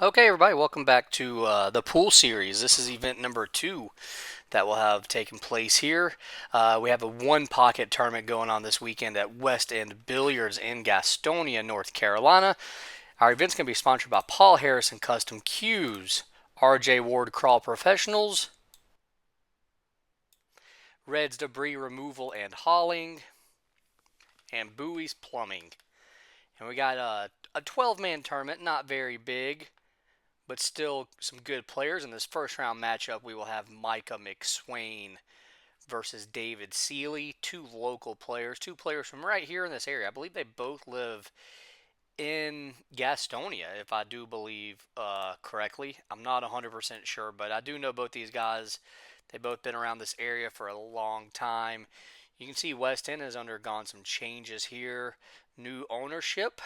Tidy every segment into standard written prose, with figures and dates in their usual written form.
Okay, everybody, welcome back to the pool series. This is event number 2 that will have taken place here. We have a one pocket tournament going on this weekend at WestEnd Billiards in Gastonia, North Carolina. Our event's going to be sponsored by Paul Harrison Custom Cues, RJ Ward Crawl Professionals, Red's Debris Removal and Hauling, and Buoy's Plumbing. And we got a 12-man tournament, not very big, but still some good players. In this first round matchup, we will have Micah Mcswain versus David Seeley, two local players, two players from right here in this area. I believe they both live in Gastonia, if I do believe correctly. I'm not 100% sure, but I do know both these guys. They've both been around this area for a long time. You can see West End has undergone some changes here. New ownership.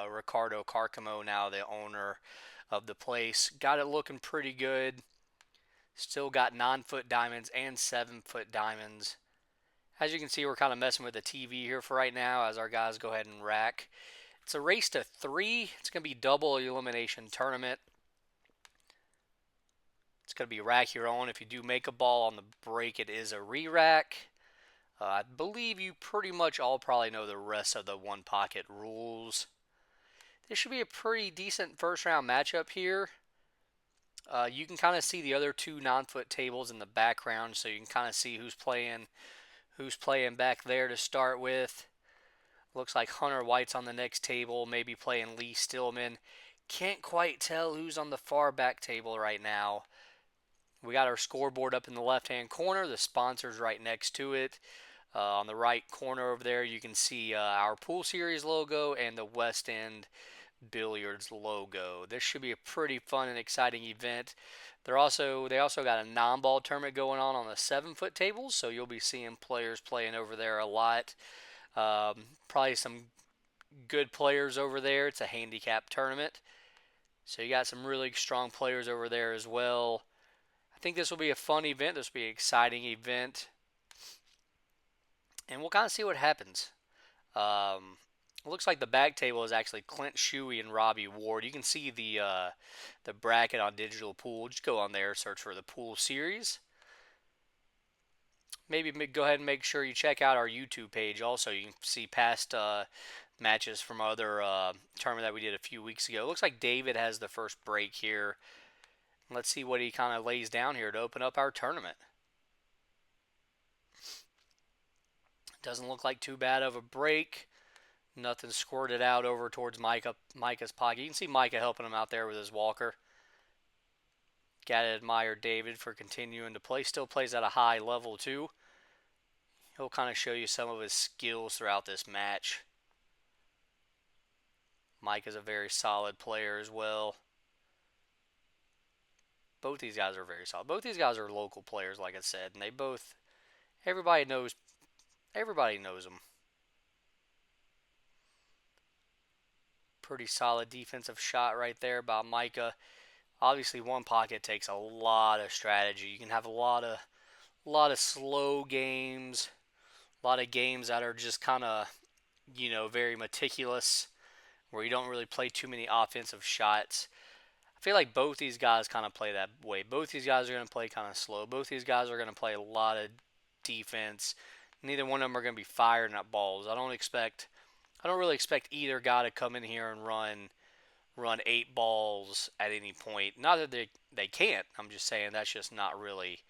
Ricardo Carcamo now the owner of the place. Got it looking pretty good. Still got 9-foot diamonds and 7-foot diamonds. As you can see, we're kind of messing with the TV here for right now as our guys go ahead and rack. It's a race to 3. It's going to be double elimination tournament. It's going to be rack your own. If you do make a ball on the break, it is a re-rack. I believe you pretty much all probably know the rest of the one pocket rules. This should be a pretty decent first round matchup here. You can kind of see the other two 9-foot tables in the background, so you can kind of see who's playing back there to start with. Looks like Hunter White's on the next table, maybe playing Lee Stillman. Can't quite tell who's on the far back table right now. We got our scoreboard up in the left-hand corner. The sponsor's right next to it. On the right corner over there, you can see our Pool Series logo and the West End Billiards logo. This should be a pretty fun and exciting event. They also got a non-ball tournament going on the 7-foot tables, so you'll be seeing players playing over there a lot. Probably some good players over there. It's a handicap tournament, so you got some really strong players over there as well. I think this will be a fun event. This will be an exciting event, and we'll kind of see what happens. It looks like the back table is actually Clint Shuey and Robbie Ward. You can see the bracket on DigitalPool. Just go on there, search for the Pool Series. Maybe go ahead and make sure you check out our YouTube page. Also, you can see past matches from other tournament that we did a few weeks ago. It looks like David has the first break here. Let's see what he kind of lays down here to open up our tournament. Doesn't look like too bad of a break. Nothing squirted out over towards Micah's pocket. You can see Micah helping him out there with his walker. Gotta admire David for continuing to play. Still plays at a high level too. He'll kind of show you some of his skills throughout this match. Mike is a very solid player as well. Both these guys are very solid. Both these guys are local players, like I said, and everybody knows them. Pretty solid defensive shot right there by Micah. Obviously, one pocket takes a lot of strategy. You can have a lot of slow games, a lot of games that are just kind of, very meticulous, where you don't really play too many offensive shots. I feel like both these guys kind of play that way. Both these guys are going to play kind of slow. Both these guys are going to play a lot of defense. Neither one of them are going to be firing at balls. I don't really expect either guy to come in here and run 8 balls at any point. Not that they can't. I'm just saying that's just not really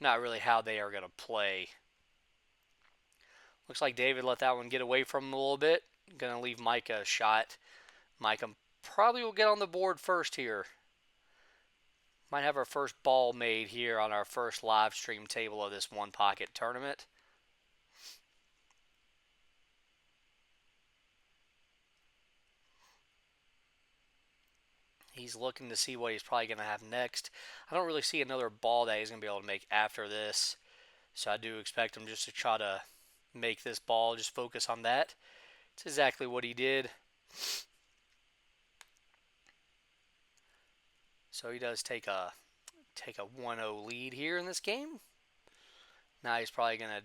how they are going to play. Looks like David let that one get away from him a little bit. Going to leave Micah a shot. Micah probably will get on the board first here. Might have our first ball made here on our first live stream table of this one pocket tournament. He's looking to see what he's probably going to have next. I don't really see another ball that he's going to be able to make after this. So I do expect him just to try to make this ball, just focus on that. It's exactly what he did. So he does take a 1-0 lead here in this game. Now he's probably gonna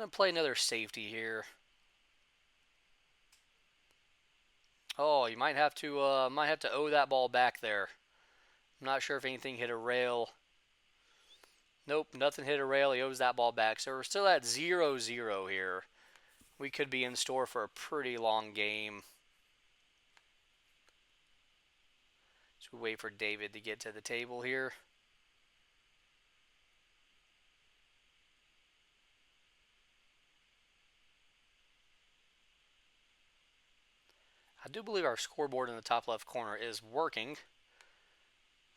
play another safety here. Oh, you might have to owe that ball back there. I'm not sure if anything hit a rail. Nope, nothing hit a rail. He owes that ball back. So we're still at 0-0 here. We could be in store for a pretty long game. So we wait for David to get to the table here. I do believe our scoreboard in the top left corner is working.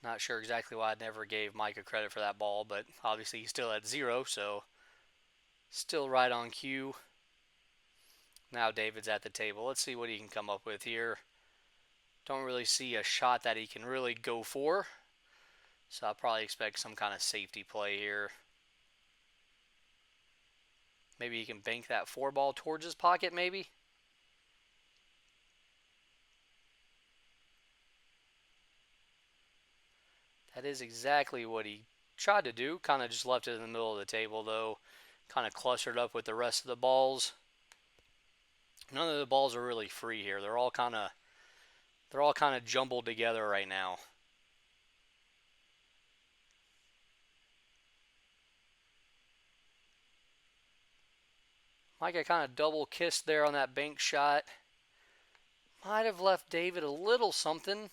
Not sure exactly why I never gave Micah credit for that ball, but obviously he's still at 0, so still right on cue. Now David's at the table. Let's see what he can come up with here. Don't really see a shot that he can really go for, so I'll probably expect some kind of safety play here. Maybe he can bank that 4 ball towards his pocket, maybe. That is exactly what he tried to do. Kind of just left it in the middle of the table, though. Kind of clustered up with the rest of the balls. None of the balls are really free here. They're all kind of jumbled together right now. Micah kind of double kissed there on that bank shot. Might have left David a little something.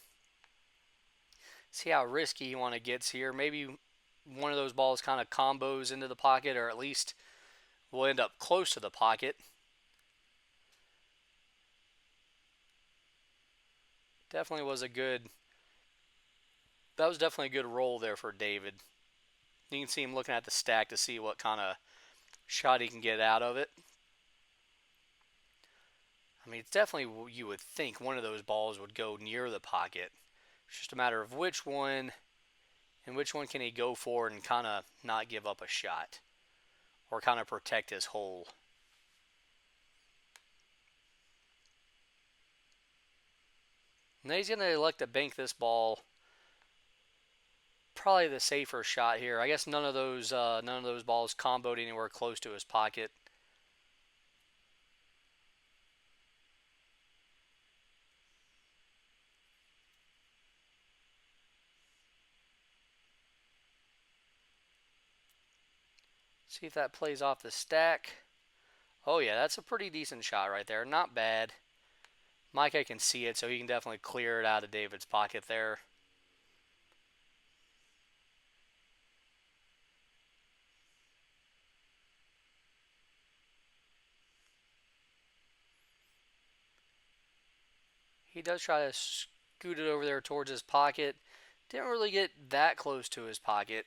See how risky he want to get here. Maybe one of those balls kind of combos into the pocket, or at least will end up close to the pocket. Definitely was a good. That was definitely a good roll there for David. You can see him looking at the stack to see what kind of shot he can get out of it. I mean, it's definitely, you would think one of those balls would go near the pocket. It's just a matter of which one and which one can he go for and kind of not give up a shot or kind of protect his hole. And he's going to elect to bank this ball. Probably the safer shot here. I guess none of those balls comboed anywhere close to his pocket. See if that plays off the stack. Oh yeah, that's a pretty decent shot right there. Not bad. Micah can see it, so he can definitely clear it out of David's pocket there. He does try to scoot it over there towards his pocket. Didn't really get that close to his pocket,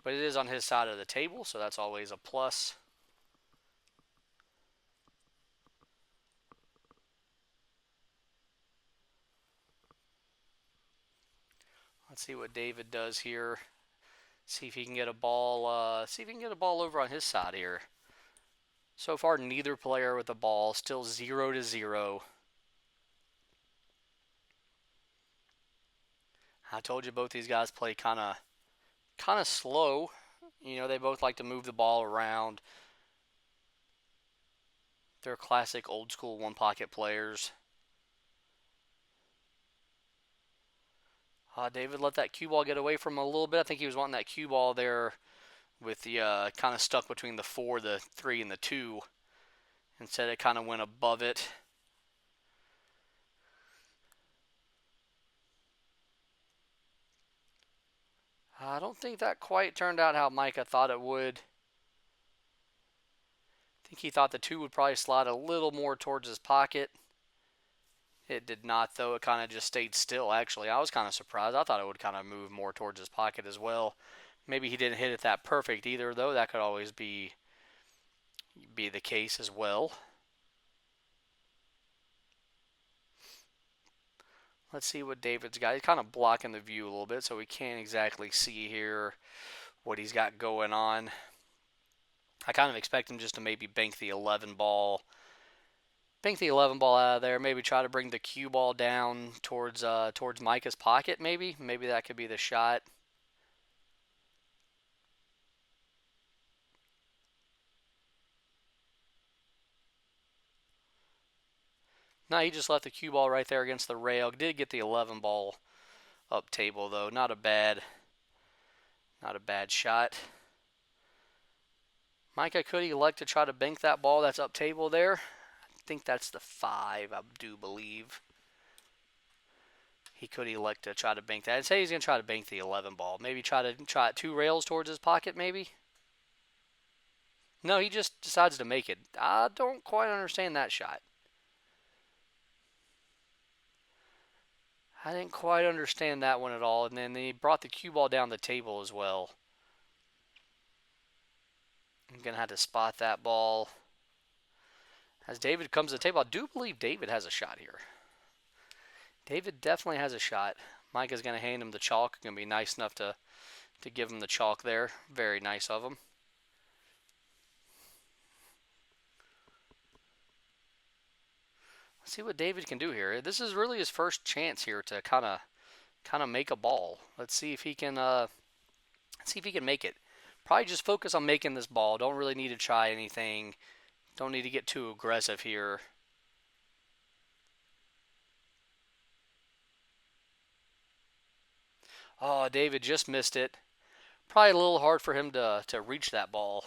but it is on his side of the table, so that's always a plus. Let's see what David does here. See if he can get a ball. See if he can get a ball over on his side here. So far, neither player with the ball. Still 0-0. I told you both these guys play kind of slow. You know, they both like to move the ball around. They're classic old school one pocket players. David let that cue ball get away from him a little bit. I think he was wanting that cue ball there with the kind of stuck between the 4, the 3, and the 2. Instead, it kind of went above it. I don't think that quite turned out how Micah thought it would. I think he thought the 2 would probably slide a little more towards his pocket. It did not, though. It kind of just stayed still, actually. I was kind of surprised. I thought it would kind of move more towards his pocket as well. Maybe he didn't hit it that perfect either, though. That could always be the case as well. Let's see what David's got. He's kind of blocking the view a little bit, so we can't exactly see here what he's got going on. I kind of expect him just to maybe bank the 11 ball. Bank the 11 ball out of there. Maybe try to bring the cue ball down towards Micah's pocket, maybe. Maybe that could be the shot. No, he just left the cue ball right there against the rail. Did get the 11 ball up table though. Not a bad shot. Micah, could he elect to try to bank that ball that's up table there? I think that's the 5, I do believe. He could elect to try to bank that. I'd say he's going to try to bank the 11 ball. Maybe try it 2 rails towards his pocket, maybe? No, he just decides to make it. I don't quite understand that shot. I didn't quite understand that one at all. And then he brought the cue ball down the table as well. I'm going to have to spot that ball. As David comes to the table, I do believe David has a shot here. David definitely has a shot. Micah's going to hand him the chalk. Going to be nice enough to give him the chalk there. Very nice of him. Let's see what David can do here. This is really his first chance here to kind of make a ball. Let's see if he can make it. Probably just focus on making this ball. Don't really need to try anything. Don't need to get too aggressive here. Oh, David just missed it. Probably a little hard for him to reach that ball.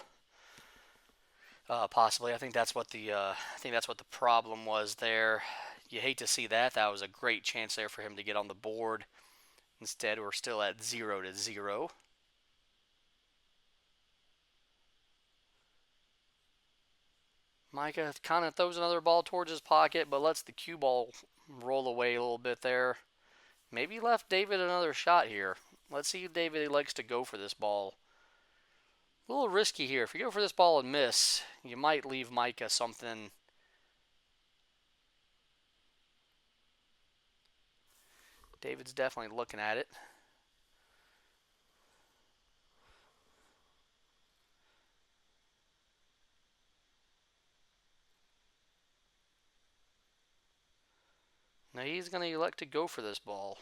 Possibly. I think that's what the problem was there. You hate to see that. That was a great chance there for him to get on the board. Instead, we're still at 0-0. Micah kind of throws another ball towards his pocket, but lets the cue ball roll away a little bit there. Maybe left David another shot here. Let's see if David likes to go for this ball. A little risky here. If you go for this ball and miss, you might leave Micah something. David's definitely looking at it. Now he's going to elect to go for this ball.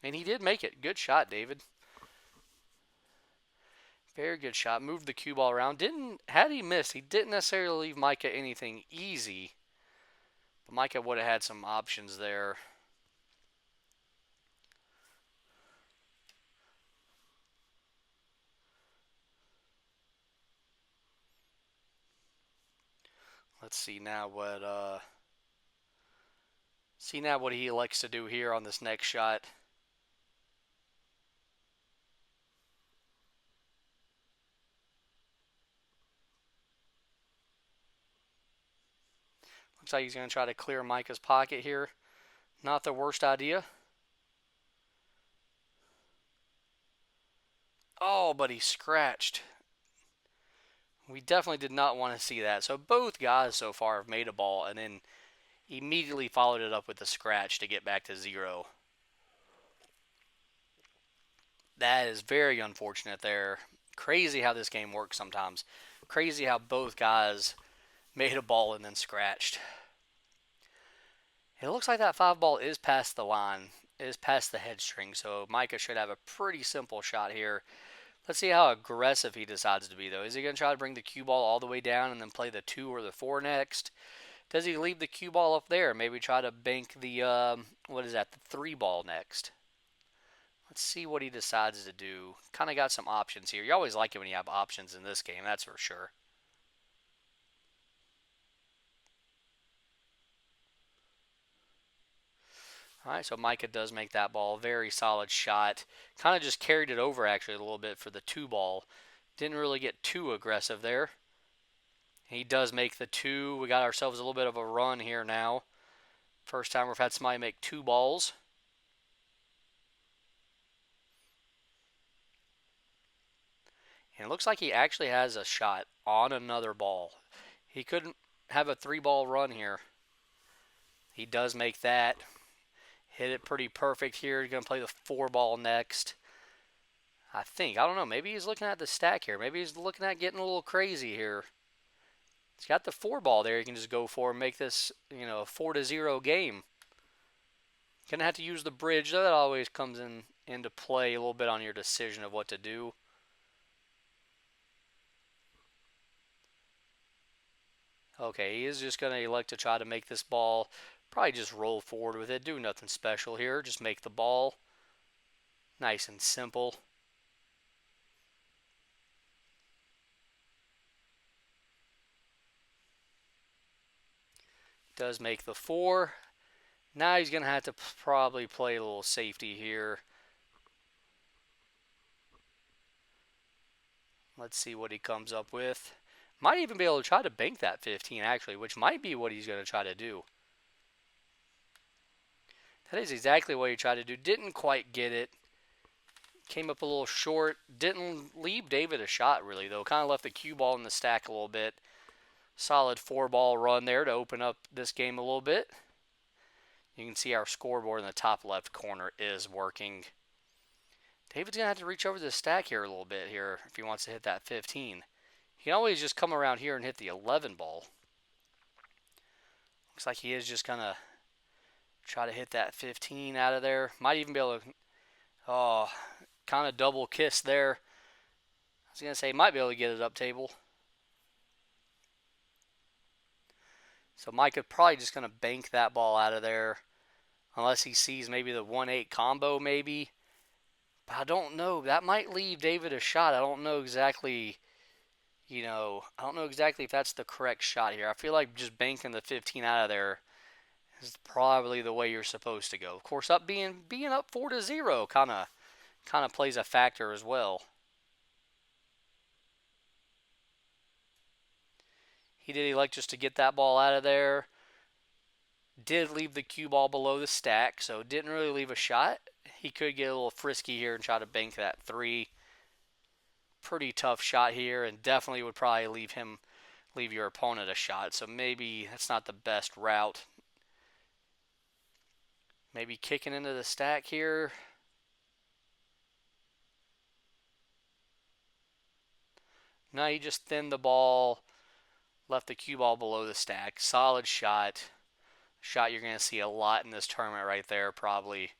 And he did make it. Good shot, David. Very good shot. Moved the cue ball around. Had he missed, he didn't necessarily leave Micah anything easy. But Micah would have had some options there. Let's see now what he elects to do here on this next shot. Looks like he's going to try to clear Micah's pocket here. Not the worst idea. Oh, but he scratched. We definitely did not want to see that. So both guys so far have made a ball and then immediately followed it up with a scratch to get back to 0. That is very unfortunate there. Crazy how this game works sometimes. Crazy how both guys made a ball and then scratched. It looks like that 5 ball is past the line, is past the head string, so Micah should have a pretty simple shot here. Let's see how aggressive he decides to be, though. Is he going to try to bring the cue ball all the way down and then play the 2 or the 4 next? Does he leave the cue ball up there? Maybe try to bank the, the 3 ball next? Let's see what he decides to do. Kind of got some options here. You always like it when you have options in this game, that's for sure. All right, so Micah does make that ball. Very solid shot. Kind of just carried it over, actually, a little bit for the 2 ball. Didn't really get too aggressive there. He does make the 2. We got ourselves a little bit of a run here now. First time we've had somebody make 2 balls. And it looks like he actually has a shot on another ball. He couldn't have a 3 ball run here. He does make that. Hit it pretty perfect here. He's going to play the 4 ball next. I don't know. Maybe he's looking at the stack here. Maybe he's looking at getting a little crazy here. He's got the 4 ball there. He can just go for and make this, a 4-0 game. Gonna have to use the bridge. That always comes into play a little bit on your decision of what to do. Okay, he is just going to elect to try to make this ball. Probably just roll forward with it. Do nothing special here. Just make the ball nice and simple. Does make the 4. Now he's going to have to probably play a little safety here. Let's see what he comes up with. Might even be able to try to bank that 15 actually, which might be what he's going to try to do. That is exactly what he tried to do. Didn't quite get it. Came up a little short. Didn't leave David a shot really though. Kind of left the cue ball in the stack a little bit. Solid 4-ball run there to open up this game a little bit. You can see our scoreboard in the top left corner is working. David's going to have to reach over the stack here a little bit here if he wants to hit that 15. He can always just come around here and hit the 11 ball. Looks like he is just going to try to hit that 15 out of there. Might even be able to, kind of double kiss there. I was going to say, might be able to get it up table. So Micah probably just going to bank that ball out of there. Unless he sees maybe the 1-8 combo maybe. But I don't know. That might leave David a shot. I don't know exactly, I don't know exactly if that's the correct shot here. I feel like just banking the 15 out of there is probably the way you're supposed to go. Of course, being up 4-0 kind of plays a factor as well. He did elect just to get that ball out of there. Did leave the cue ball below the stack, so didn't really leave a shot. He could get a little frisky here and try to bank that 3. Pretty tough shot here, and definitely would probably leave your opponent a shot. So maybe that's not the best route. Maybe kicking into the stack here. No, he just thinned the ball, left the cue ball below the stack. Solid shot. Shot you're going to see a lot in this tournament right there, probably.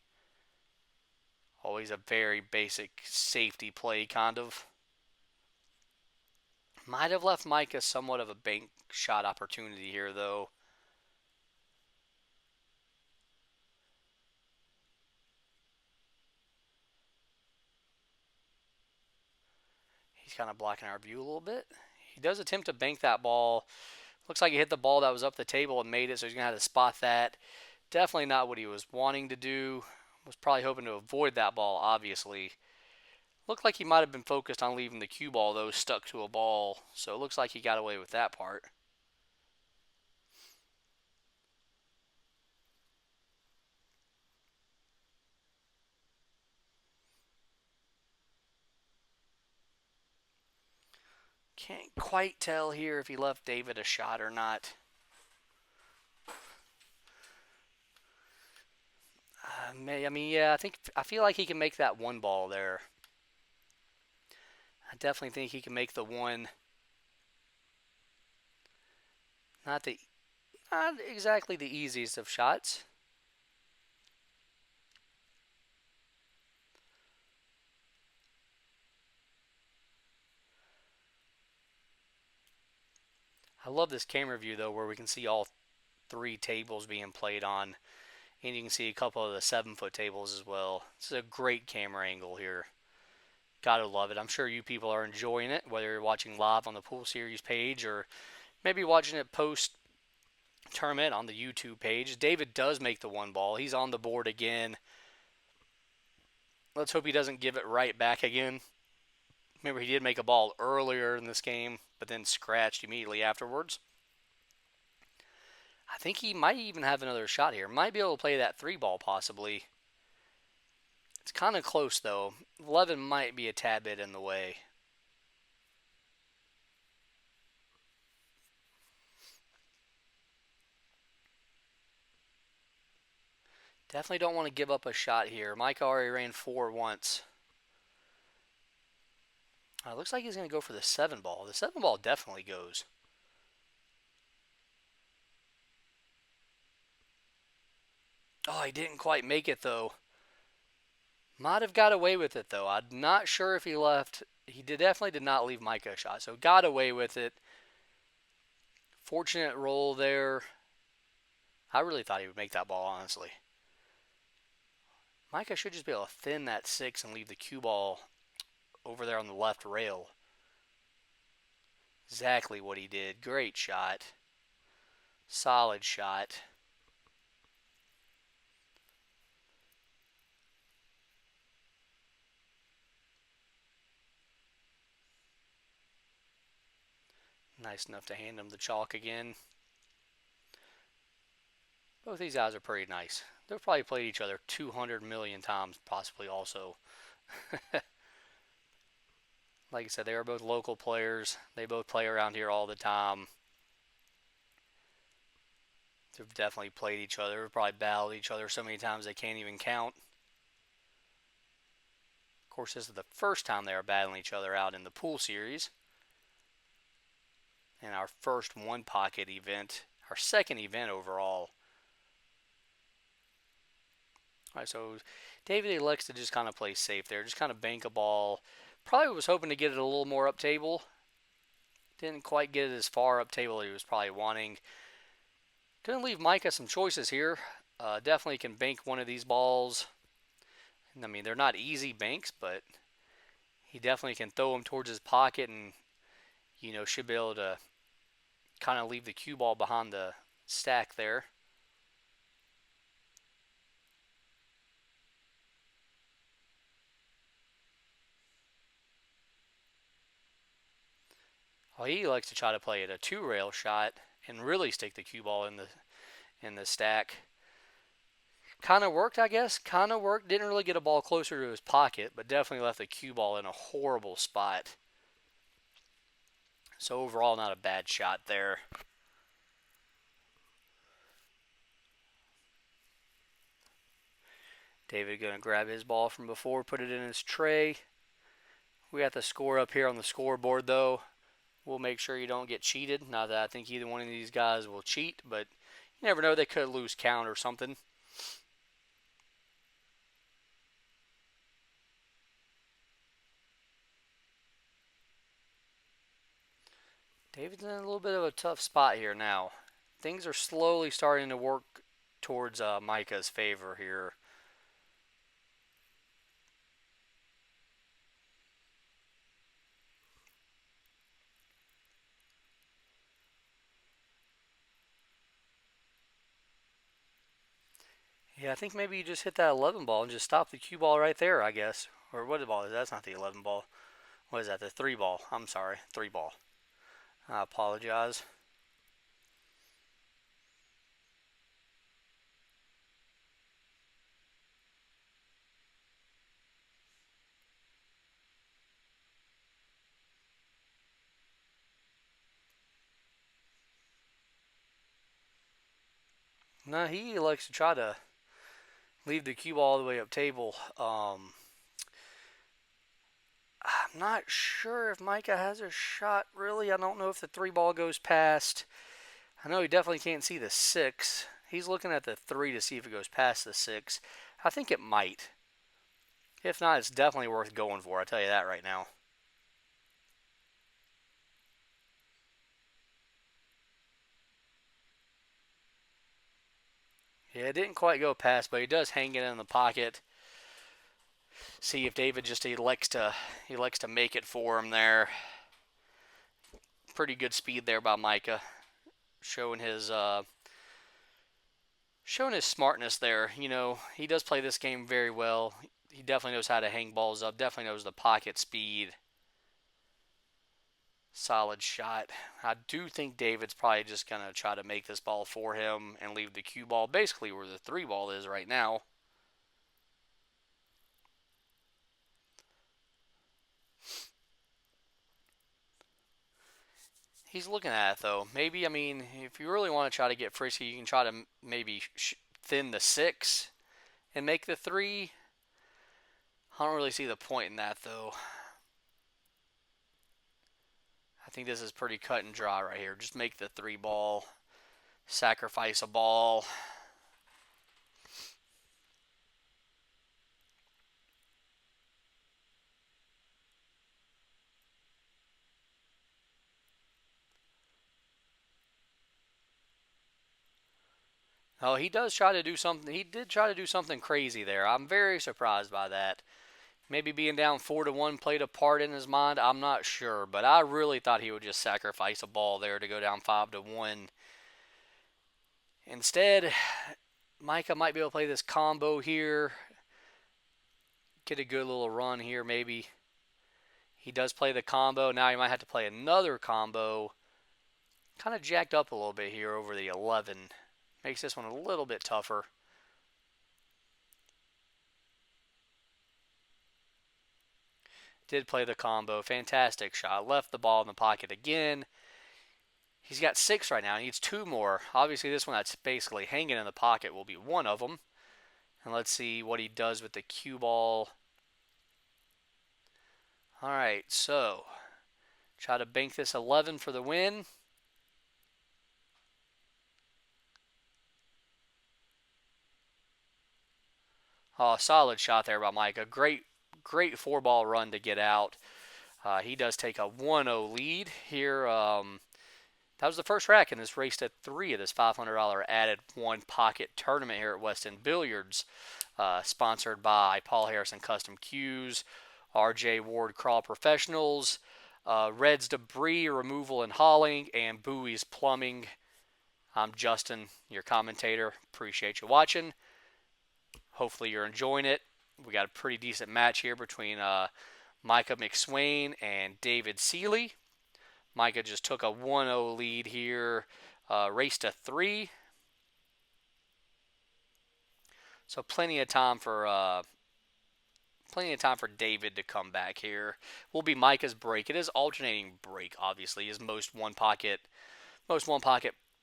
Always a very basic safety play, kind of. Might have left Micah somewhat of a bank shot opportunity here, though. He's kind of blocking our view a little bit. He does attempt to bank that ball. Looks like he hit the ball that was up the table and made it, so he's going to have to spot that. Definitely not what he was wanting to do. Was probably hoping to avoid that ball, obviously. Looked like he might have been focused on leaving the cue ball, though, stuck to a ball. So it looks like he got away with that part. Can't quite tell here if he left David a shot or not. I feel like he can make that 1 ball there. I definitely think he can make the 1. Not exactly the easiest of shots. I love this camera view though, where we can see all 3 tables being played on, and you can see a couple of the 7-foot tables as well. This is a great camera angle here. Gotta love it. I'm sure you people are enjoying it, whether you're watching live on the Pool Series page or maybe watching it post tournament on the YouTube page. David does make the 1 ball. He's on the board again. Let's hope he doesn't give it right back again. Remember, he did make a ball earlier in this game, but then scratched immediately afterwards. I think he might even have another shot here. Might be able to play that 3 ball possibly. It's kind of close though. 11 might be a tad bit in the way. Definitely don't want to give up a shot here. Mike already ran 4 once. Looks like he's going to go for the 7 ball. The 7 ball definitely goes. Oh, he didn't quite make it though. Might have got away with it though. I'm not sure if he left. Definitely did not leave Micah a shot, so got away with it. Fortunate roll there. I really thought he would make that ball, honestly. Micah should just be able to thin that 6 and leave the cue ball over there on the left rail. Exactly what he did. Great shot. Solid shot. Nice enough to hand him the chalk again. Both these guys are pretty nice. They've probably played each other 200 million times, possibly also. Like I said, they are both local players. They both play around here all the time. They've definitely played each other. They've probably battled each other so many times they can't even count. Of course, this is the first time they are battling each other out in the pool series. And our first one pocket event, our second event overall. All right, so David elects to just kind of play safe there, just kind of bank a ball. Probably was hoping to get it a little more up table. Didn't quite get it as far up table as he was probably wanting. Gonna leave Micah some choices here. Definitely can bank one of these balls. I mean, they're not easy banks, but he definitely can throw them towards his pocket and, should be able to kind of leave the cue ball behind the stack there. Well, he likes to try to play it a 2-rail shot and really stick the cue ball in the stack. Kind of worked, I guess. Kind of worked. Didn't really get a ball closer to his pocket, but definitely left the cue ball in a horrible spot. So overall, not a bad shot there. David going to grab his ball from before, put it in his tray. We got the score up here on the scoreboard, though. We'll make sure you don't get cheated. Not that I think either one of these guys will cheat, but you never know. They could lose count or something. David's in a little bit of a tough spot here now. Things are slowly starting to work towards Micah's favor here. Yeah, I think maybe you just hit that 11 ball and just stop the cue ball right there, I guess. Or what ball is that? That's not the 11 ball. What is that? The 3 ball. I'm sorry. 3 ball. I apologize. No, he likes to try to leave the cue ball all the way up table. I'm not sure if Micah has a shot, really. I don't know if the 3 ball goes past. I know he definitely can't see the 6. He's looking at the 3 to see if it goes past the 6. I think it might. If not, it's definitely worth going for. I'll tell you that right now. Yeah, it didn't quite go past, but he does hang it in the pocket. See if David just elects to make it for him there. Pretty good speed there by Micah, showing his smartness there. He does play this game very well. He definitely knows how to hang balls up. Definitely knows the pocket speed. Solid shot. I do think David's probably just going to try to make this ball for him and leave the cue ball basically where the 3 ball is right now. He's looking at it, though. Maybe, if you really want to try to get frisky, you can try to maybe thin the 6 and make the 3. I don't really see the point in that, though. I think this is pretty cut and dry right here. Just make the 3 ball. Sacrifice a ball. Oh, he does try to do something. He did try to do something crazy there. I'm very surprised by that. Maybe being down 4-1 played a part in his mind. I'm not sure, but I really thought he would just sacrifice a ball there to go down 5-1. Instead, Micah might be able to play this combo here, get a good little run here maybe. He does play the combo. Now he might have to play another combo. Kind of jacked up a little bit here over the 11. Makes this one a little bit tougher. Did play the combo. Fantastic shot. Left the ball in the pocket again. He's got 6 right now. He needs 2 more. Obviously, this one that's basically hanging in the pocket will be one of them. And let's see what he does with the cue ball. All right, so try to bank this 11 for the win. Oh, solid shot there by Micah. Great 4-ball run to get out. He does take a 1-0 lead here. That was the first rack in this race to 3 of this $500 added one pocket tournament here at WestEnd Billiards, sponsored by Paul Harrison Custom Cues, RJ Ward Crawl Professionals, Red's Debris Removal and Hauling, and Buoy's Plumbing. I'm Justin, your commentator. Appreciate you watching. Hopefully you're enjoying it. We got a pretty decent match here between Micah Mcswain and David Seeley. Micah just took a 1-0 lead here, race to 3. So plenty of time for David to come back here. Will be Micah's break. It is alternating break, obviously, as most one pocket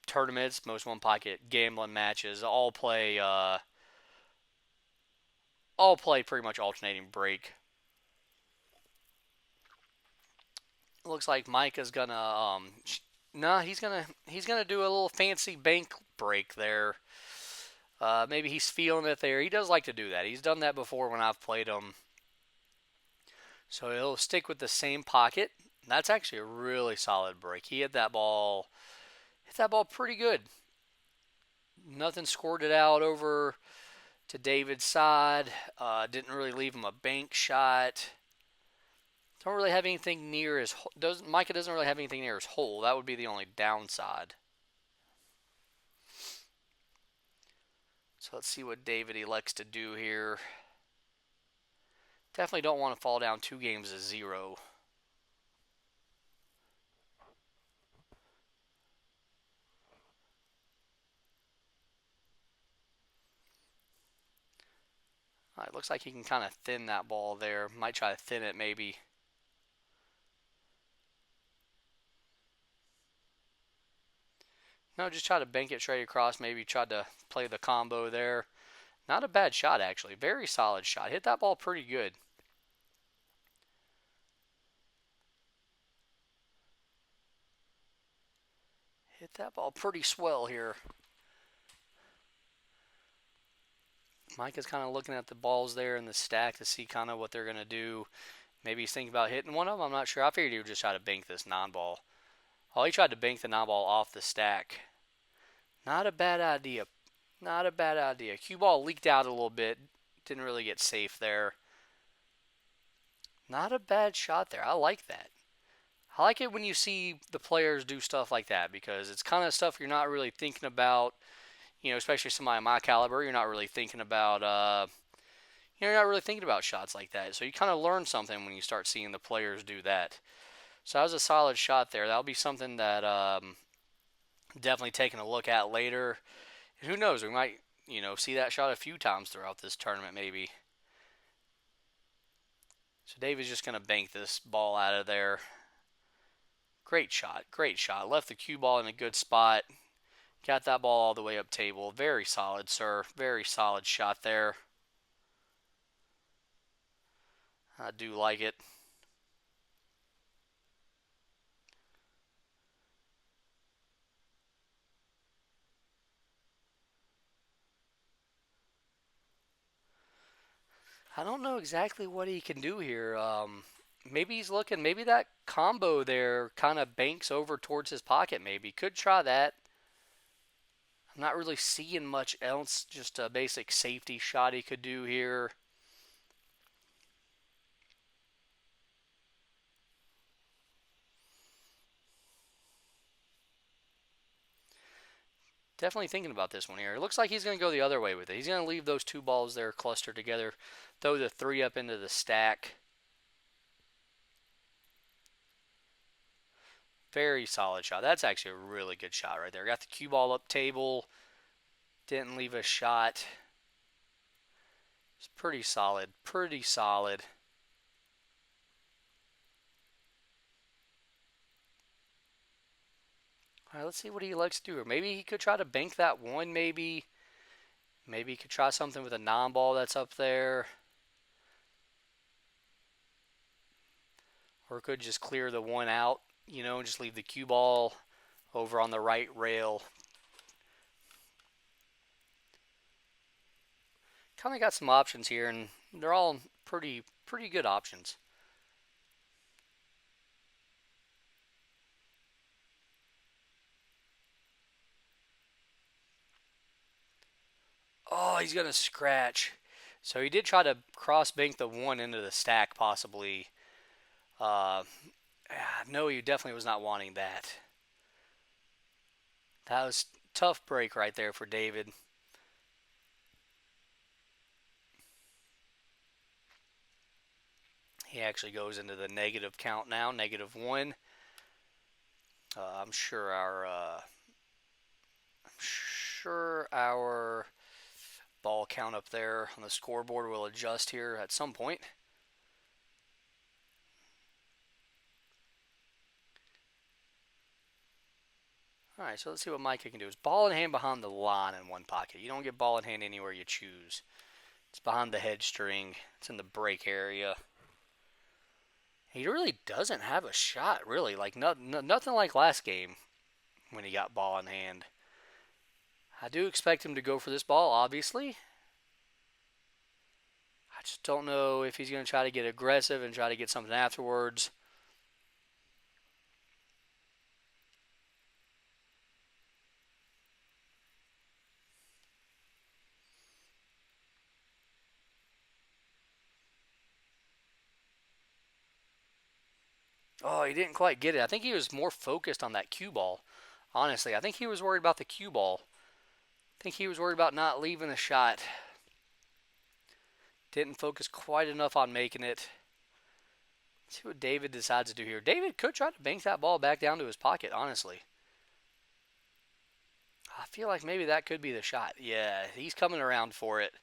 tournaments, most one pocket gambling matches all play pretty much alternating break. Looks like Micah's gonna he's gonna do a little fancy bank break there. Maybe he's feeling it there. He does like to do that. He's done that before when I've played him. So he'll stick with the same pocket. That's actually a really solid break. He hit that ball pretty good. Nothing scored it out over to David's side. Didn't really leave him a bank shot. Don't really have anything near his. Micah doesn't really have anything near his hole. That would be the only downside. So let's see what David elects to do here. Definitely don't want to fall down 2 games to 0. All right, looks like he can kind of thin that ball there. Might try to thin it maybe. No, just try to bank it straight across. Maybe tried to play the combo there. Not a bad shot, actually. Very solid shot. Hit that ball pretty good. Hit that ball pretty swell here. Mike is kind of looking at the balls there in the stack to see kind of what they're going to do. Maybe he's thinking about hitting one of them. I'm not sure. I figured he would just try to bank this non-ball. Oh, he tried to bank the non-ball off the stack. Not a bad idea. Not a bad idea. Cue ball leaked out a little bit. Didn't really get safe there. Not a bad shot there. I like that. I like it when you see the players do stuff like that because it's kind of stuff you're not really thinking about. You know, especially somebody of my caliber, you're not really thinking about. You're not really thinking about shots like that. So you kind of learn something when you start seeing the players do that. So that was a solid shot there. That'll be something that definitely taking a look at later. And who knows? We might, see that shot a few times throughout this tournament, maybe. So David's just going to bank this ball out of there. Great shot. Great shot. Left the cue ball in a good spot. Got that ball all the way up table. Very solid, sir. Very solid shot there. I do like it. I don't know exactly what he can do here. Maybe he's looking. Maybe that combo there kind of banks over towards his pocket. Maybe could try that. I'm not really seeing much else, just a basic safety shot he could do here. Definitely thinking about this one here. It looks like he's going to go the other way with it. He's going to leave those two balls there clustered together, throw the 3 up into the stack. Very solid shot. That's actually a really good shot right there. Got the cue ball up table. Didn't leave a shot. It's pretty solid. Pretty solid. All right, let's see what he likes to do. Or maybe he could try to bank that one, maybe. Maybe he could try something with a non-ball that's up there. Or could just clear the one out, you know, just leave the cue ball over on the right rail. Kind of got some options here, and they're all pretty good options. Oh, he's going to scratch. So he did try to cross bank the one into the stack, possibly. No, he definitely was not wanting that. That was a tough break right there for David. He actually goes into the negative count now, -1. I'm sure our ball count up there on the scoreboard will adjust here at some point. All right, so let's see what Micah can do. It's ball in hand behind the line in one pocket. You don't get ball in hand anywhere you choose. It's behind the head string. It's in the break area. He really doesn't have a shot, really. Like nothing like last game when he got ball in hand. I do expect him to go for this ball, obviously. I just don't know if he's going to try to get aggressive and try to get something afterwards. Oh, he didn't quite get it. I think he was more focused on that cue ball. Honestly, I think he was worried about the cue ball. I think he was worried about not leaving the shot. Didn't focus quite enough on making it. Let's see what David decides to do here. David could try to bank that ball back down to his pocket, honestly. I feel like maybe that could be the shot. Yeah, he's coming around for it.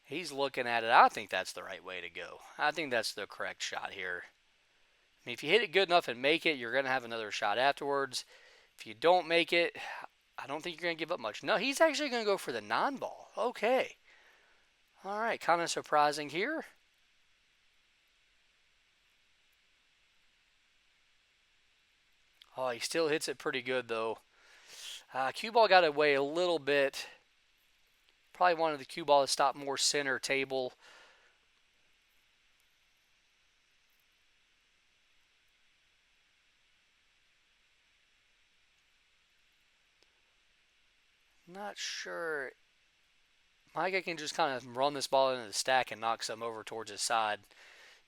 He's looking at it. I think that's the right way to go. I think that's the correct shot here. I mean, if you hit it good enough and make it, you're going to have another shot afterwards. If you don't make it, I don't think you're going to give up much. No, he's actually going to go for the non-ball. Okay. All right, kind of surprising here. Oh, he still hits it pretty good, though. Cue ball got away a little bit. Probably wanted the cue ball to stop more center table. Not sure. Micah can just kind of run this ball into the stack and knock some over towards his side.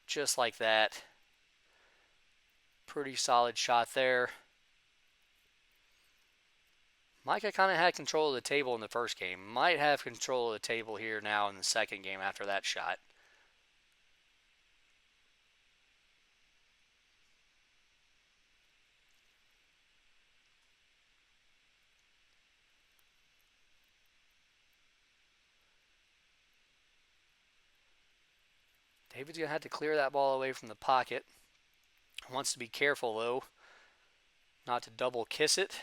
Just like that. Pretty solid shot there. Micah kind of had control of the table in the first game. Might have control of the table here now in the second game after that shot. David's going to have to clear that ball away from the pocket. Wants to be careful, though, not to double kiss it.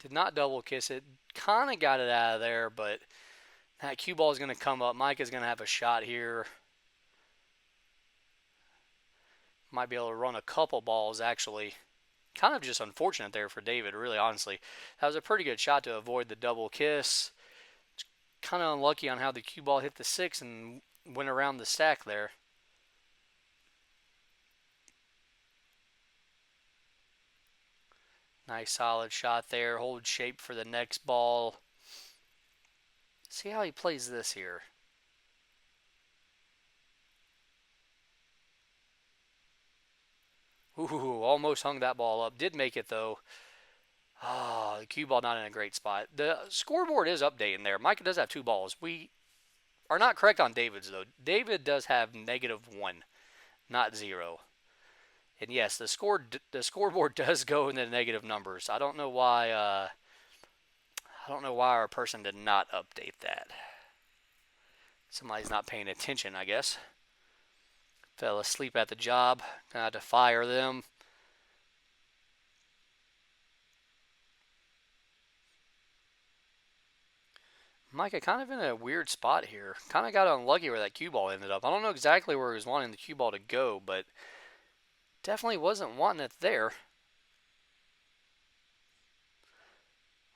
Did not double kiss it. Kind of got it out of there, but that cue ball is going to come up. Micah's going to have a shot here. Might be able to run a couple balls, actually. Kind of just unfortunate there for David, really, honestly. That was a pretty good shot to avoid the double kiss. Kind of unlucky on how the cue ball hit the 6 and went around the stack there. Nice solid shot there. Hold shape for the next ball. See how he plays this here. Ooh, almost hung that ball up. Did make it though. Ah, the cue ball not in a great spot. The scoreboard is updating there. Micah does have 2 balls. We are not correct on David's though. David does have -1, not 0. And yes, the scoreboard does go in the negative numbers. I don't know why. I don't know why our person did not update that. Somebody's not paying attention, I guess. Fell asleep at the job. Gonna have to fire them. Micah kind of in a weird spot here. Kind of got unlucky where that cue ball ended up. I don't know exactly where he was wanting the cue ball to go, but definitely wasn't wanting it there.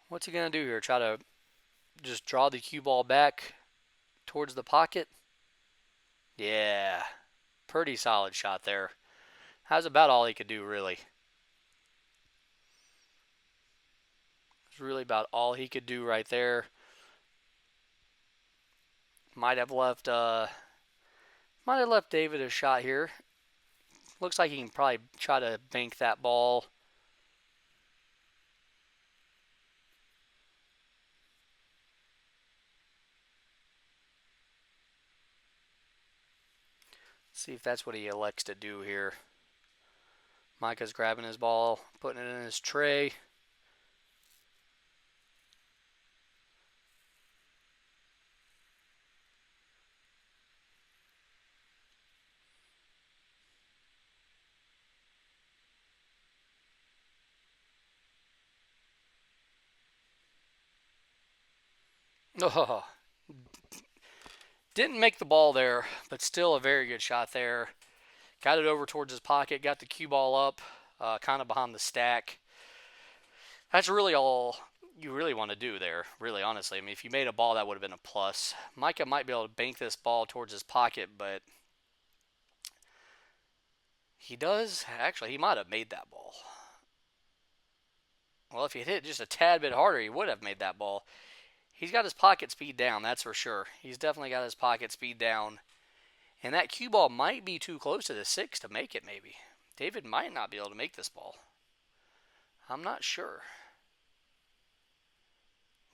What's he going to do here? Try to just draw the cue ball back towards the pocket? Yeah, pretty solid shot there. That's about all he could do, really. It's really about all he could do right there. Might have left David a shot here. Looks like he can probably try to bank that ball. See if that's what he elects to do here. Micah's grabbing his ball, putting it in his tray. Oh, didn't make the ball there, but still a very good shot there. Got it over towards his pocket, got the cue ball up, kind of behind the stack. That's really all you really want to do there, really, honestly. I mean, if you made a ball, that would have been a plus. Micah might be able to bank this ball towards his pocket, but he does. Actually, he might have made that ball. Well, if he hit just a tad bit harder, he would have made that ball. He's got his pocket speed down, that's for sure. He's definitely got his pocket speed down. And that cue ball might be too close to the 6 to make it, maybe. David might not be able to make this ball. I'm not sure.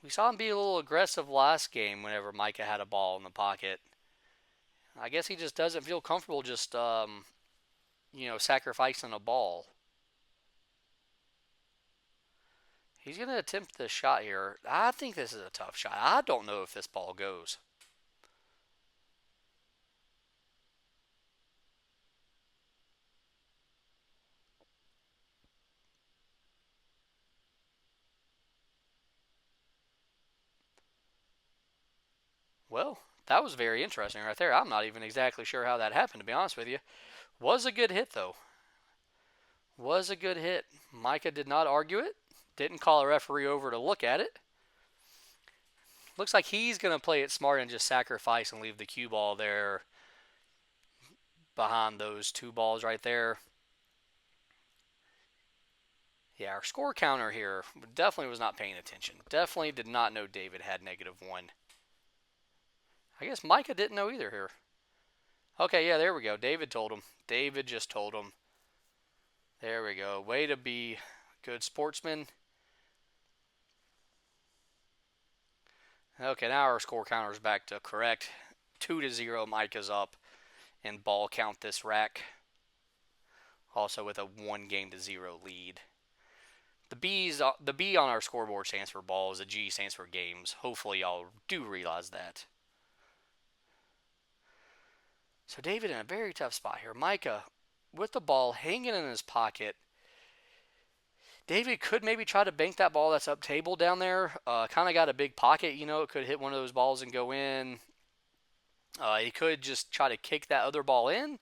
We saw him be a little aggressive last game whenever Micah had a ball in the pocket. I guess he just doesn't feel comfortable just, sacrificing a ball. He's going to attempt this shot here. I think this is a tough shot. I don't know if this ball goes. Well, that was very interesting right there. I'm not even exactly sure how that happened, to be honest with you. Was a good hit, though. Was a good hit. Micah did not argue it. Didn't call a referee over to look at it. Looks like he's going to play it smart and just sacrifice and leave the cue ball there behind those 2 balls right there. Yeah, our score counter here definitely was not paying attention. Definitely did not know David had -1. I guess Micah didn't know either here. Okay, yeah, there we go. David told him. David just told him. There we go. Way to be good sportsman. Okay, now our score counter is back to correct. 2-0, Micah's up in ball count this rack. Also with a 1-0 lead. The B on our scoreboard stands for balls. The G stands for games. Hopefully y'all do realize that. So David in a very tough spot here. Micah with the ball hanging in his pocket. David could maybe try to bank that ball that's up table down there. Kind of got a big pocket, it could hit one of those balls and go in. He could just try to kick that other ball in,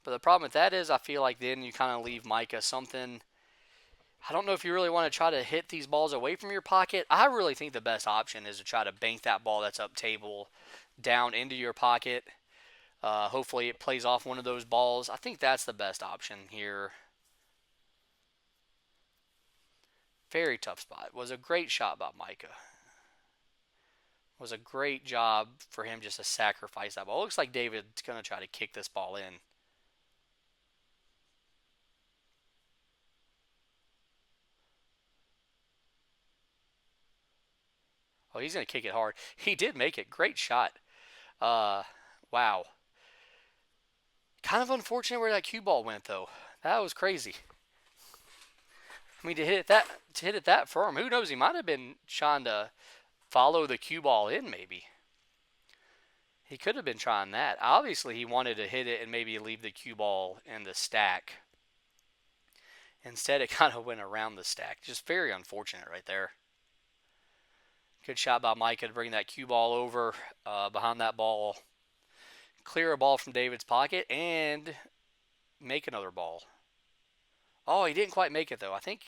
But the problem with that is I feel like then you kind of leave Micah something. I don't know if you really want to try to hit these balls away from your pocket. I really think the best option is to try to bank that ball that's up table down into your pocket. Hopefully it plays off one of those balls. I think that's the best option here. Very tough spot. Was a great shot by Micah. Was a great job for him just to sacrifice that ball. It looks like David's going to try to kick this ball in. Oh, he's going to kick it hard. He did make it. Great shot. Wow. Kind of unfortunate where that cue ball went, though. That was crazy. I mean, to hit it that firm, who knows? He might have been trying to follow the cue ball in, maybe. He could have been trying that. Obviously, he wanted to hit it and maybe leave the cue ball in the stack. Instead, it kind of went around the stack. Just very unfortunate right there. Good shot by Micah to bring that cue ball over behind that ball. Clear a ball from David's pocket and make another ball. Oh, he didn't quite make it, though. I think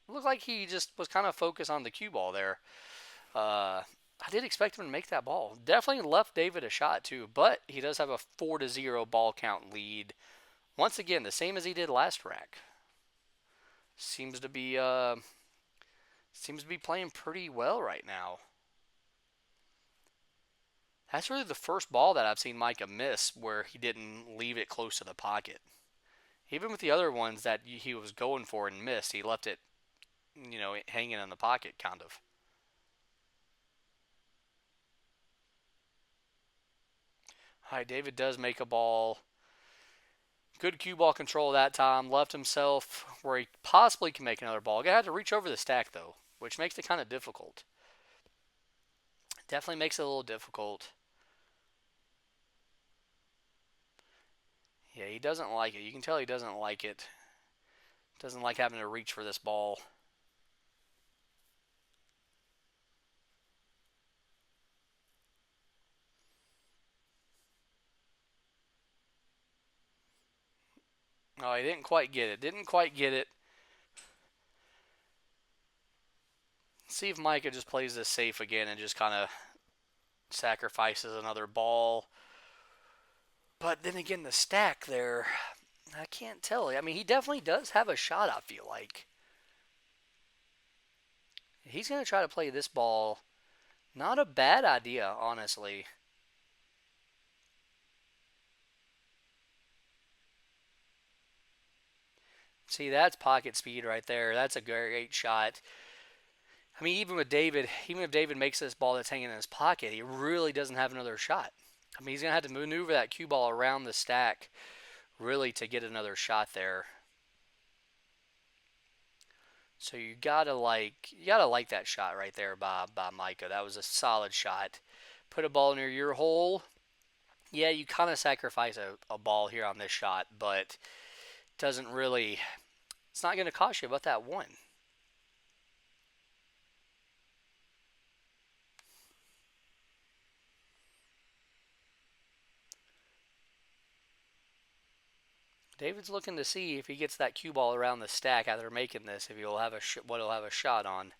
it looked like he just was kind of focused on the cue ball there. I did expect him to make that ball. Definitely left David a shot, too. But he does have a 4-0 ball count lead. Once again, the same as he did last rack. Seems to be playing pretty well right now. That's really the first ball that I've seen Micah miss where he didn't leave it close to the pocket. Even with the other ones that he was going for and missed, he left it, hanging in the pocket, kind of. All right, David does make a ball. Good cue ball control that time. Left himself where he possibly can make another ball. Gonna have to reach over the stack, though, which makes it kind of difficult. Definitely makes it a little difficult. Yeah, he doesn't like it. You can tell he doesn't like it. Doesn't like having to reach for this ball. Oh, he didn't quite get it. Didn't quite get it. See if Micah just plays this safe again and just kind of sacrifices another ball. But then again, the stack there, I can't tell. I mean, he definitely does have a shot, I feel like. He's going to try to play this ball. Not a bad idea, honestly. See, that's pocket speed right there. That's a great shot. I mean, even if David makes this ball that's hanging in his pocket, he really doesn't have another shot. I mean, he's going to have to maneuver that cue ball around the stack really to get another shot there. So you gotta like that shot right there by Micah. That was a solid shot. Put a ball near your hole. Yeah, you kind of sacrifice a ball here on this shot, but doesn't really. It's not going to cost you about that one. David's looking to see if he gets that cue ball around the stack after making this, if he'll have what he'll have a shot on.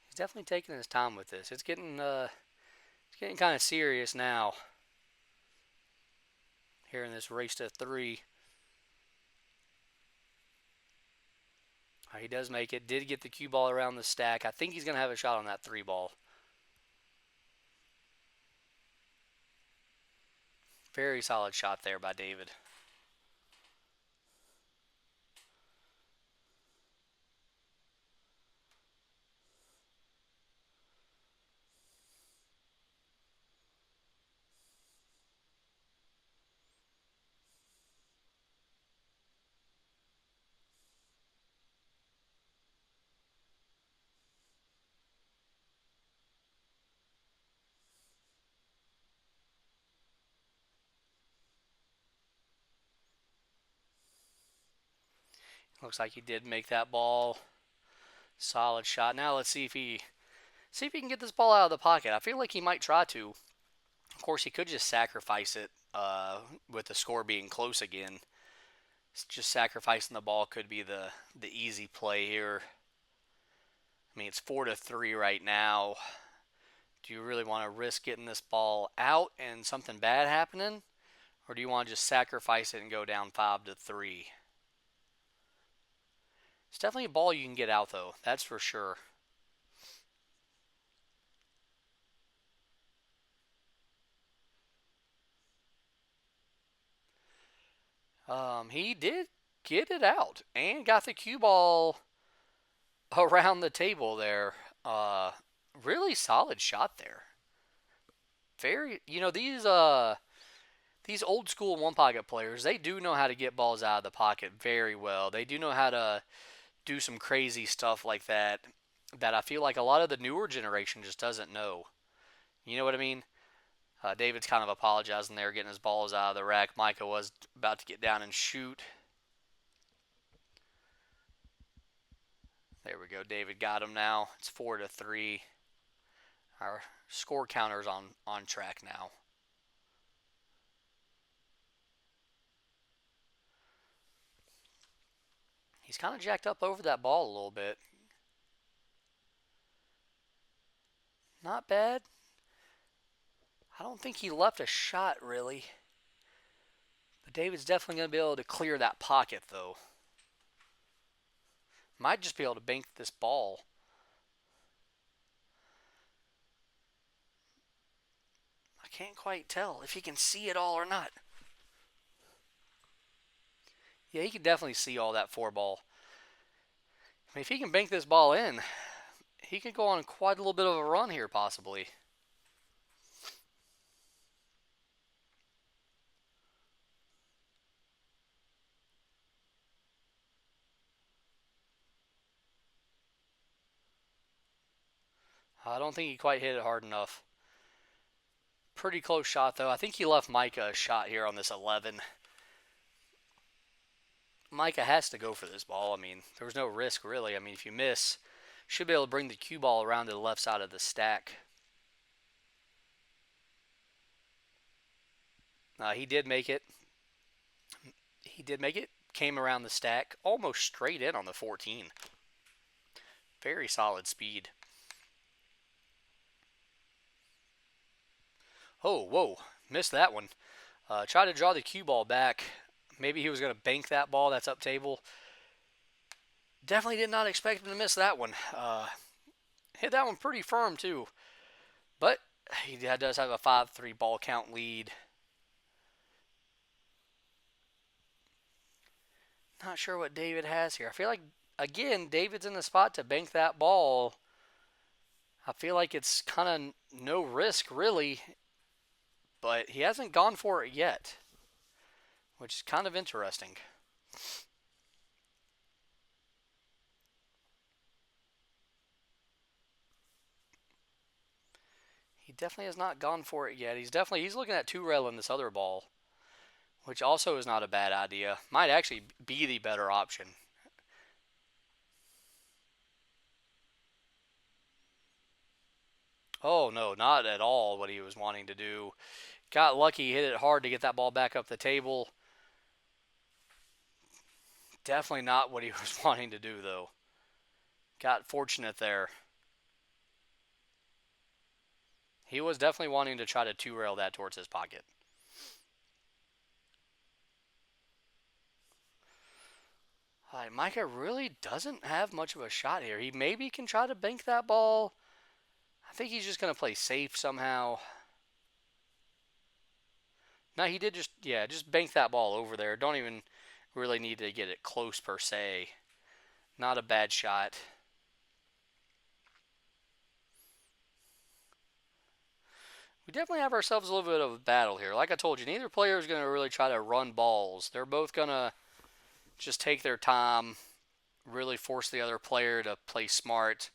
He's definitely taking his time with this. It's getting kind of serious now. Here in this race to 3. He does make it. Did get the cue ball around the stack. I think he's going to have a shot on that 3 ball. Very solid shot there by David. Looks like he did make that ball. Solid shot. Now let's see if he can get this ball out of the pocket. I feel like he might try to. Of course, he could just sacrifice it with the score being close again. Just sacrificing the ball could be the easy play here. I mean, it's 4-3 right now. Do you really want to risk getting this ball out and something bad happening? Or do you want to just sacrifice it and go down 5-3? It's definitely a ball you can get out, though. That's for sure. He did get it out and got the cue ball around the table there. Really solid shot there. Very, these old school one pocket players, they do know how to get balls out of the pocket very well. They do know how to do some crazy stuff like that I feel like a lot of the newer generation just doesn't know. You know what I mean? David's kind of apologizing there, getting his balls out of the rack. Micah was about to get down and shoot. There we go. David got him now. It's 4-3. Our score counter's on track now. He's kind of jacked up over that ball a little bit. Not bad. I don't think he left a shot, really. But David's definitely going to be able to clear that pocket, though. Might just be able to bank this ball. I can't quite tell if he can see it all or not. Yeah, he can definitely see all that 4 ball. I mean, if he can bank this ball in, he could go on quite a little bit of a run here, possibly. I don't think he quite hit it hard enough. Pretty close shot, though. I think he left Micah a shot here on this 11. Micah has to go for this ball. I mean, there was no risk, really. I mean, if you miss, should be able to bring the cue ball around to the left side of the stack. He did make it. He did make it. Came around the stack, almost straight in on the 14. Very solid speed. Oh, whoa. Missed that one. Tried to draw the cue ball back. Maybe he was going to bank that ball that's up table. Definitely did not expect him to miss that one. Hit that one pretty firm, too. But he does have a 5-3 ball count lead. Not sure what David has here. I feel like, again, David's in the spot to bank that ball. I feel like it's kind of no risk, really. But he hasn't gone for it yet, which is kind of interesting. He definitely has not gone for it yet. He's looking at 2-railing this other ball, which also is not a bad idea. Might actually be the better option. Oh, no, not at all what he was wanting to do. Got lucky, hit it hard to get that ball back up the table. Definitely not what he was wanting to do, though. Got fortunate there. He was definitely wanting to try to 2-rail that towards his pocket. Micah really doesn't have much of a shot here. He maybe can try to bank that ball. I think he's just going to play safe somehow. No, he did just bank that ball over there. Don't even really need to get it close per se. Not a bad shot. We definitely have ourselves a little bit of a battle here. Like I told you, neither player is going to really try to run balls. They're both going to just take their time, really force the other player to play smart,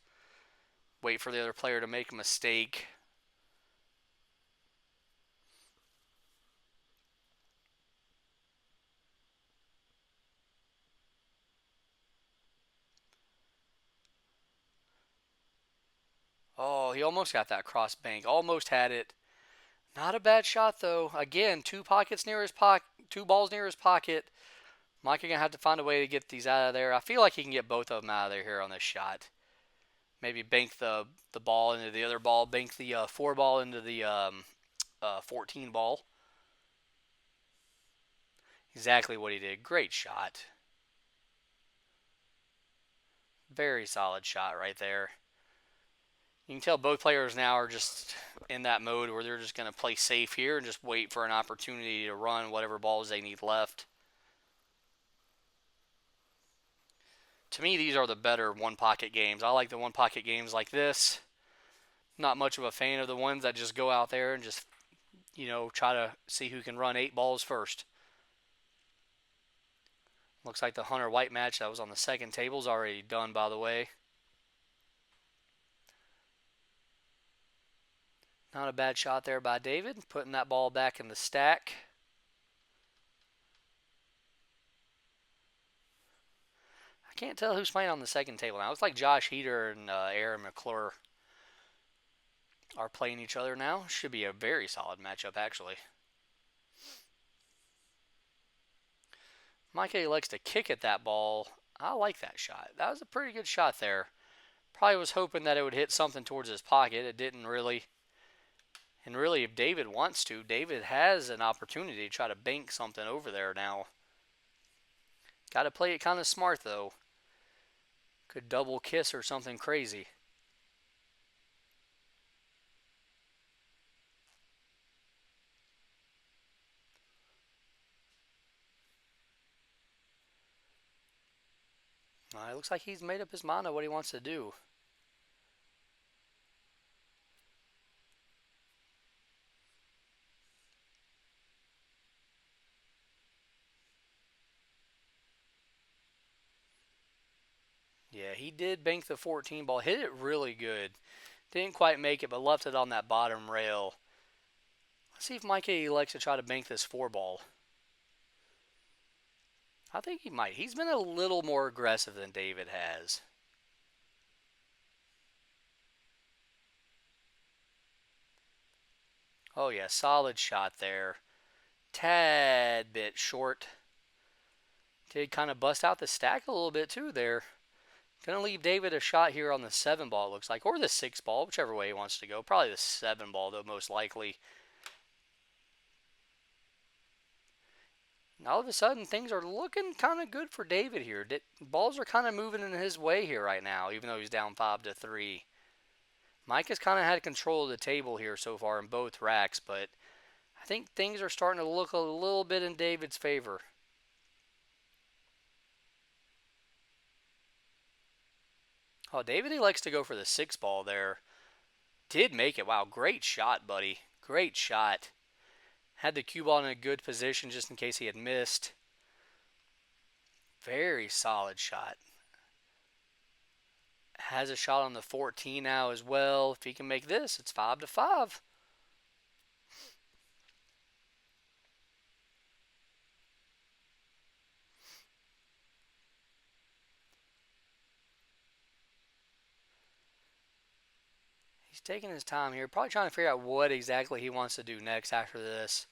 wait for the other player to make a mistake. he almost got that cross bank. Almost had it. Not a bad shot though. Again, two balls near his pocket. Micah gonna have to find a way to get these out of there. I feel like he can get both of them out of there here on this shot. Maybe bank the ball into the other ball. Bank the 4 ball into the 14 ball. Exactly what he did. Great shot. Very solid shot right there. You can tell both players now are just in that mode where they're just going to play safe here and just wait for an opportunity to run whatever balls they need left. To me, these are the better one-pocket games. I like the one-pocket games like this. Not much of a fan of the ones that just go out there and just, try to see who can run 8 balls first. Looks like the Hunter White match that was on the second table is already done, by the way. Not a bad shot there by David, putting that ball back in the stack. I can't tell who's playing on the second table now. It's like Josh Heater and Aaron McClure are playing each other now. Should be a very solid matchup, actually. Micah likes to kick at that ball. I like that shot. That was a pretty good shot there. Probably was hoping that it would hit something towards his pocket. It didn't really. And really, if David wants to, David has an opportunity to try to bank something over there now. Got to play it kind of smart, though. Could double kiss or something crazy. It looks like he's made up his mind on what he wants to do. Yeah, he did bank the 14 ball. Hit it really good. Didn't quite make it, but left it on that bottom rail. Let's see if Micah likes to try to bank this 4 ball. I think he might. He's been a little more aggressive than David has. Oh yeah, solid shot there. Tad bit short. Did kind of bust out the stack a little bit too there. Gonna leave David a shot here on the 7 ball, it looks like, or the 6 ball, whichever way he wants to go. Probably the 7 ball, though, most likely. And all of a sudden, things are looking kind of good for David here. Balls are kind of moving in his way here right now, even though he's down 5-3. Mike has kind of had control of the table here so far in both racks, but I think things are starting to look a little bit in David's favor. Oh, David, he likes to go for the 6 ball there. Did make it. Wow, great shot, buddy. Great shot. Had the cue ball in a good position just in case he had missed. Very solid shot. Has a shot on the 14 now as well. If he can make this, it's 5-5. He's taking his time here, probably trying to figure out what exactly he wants to do next after this.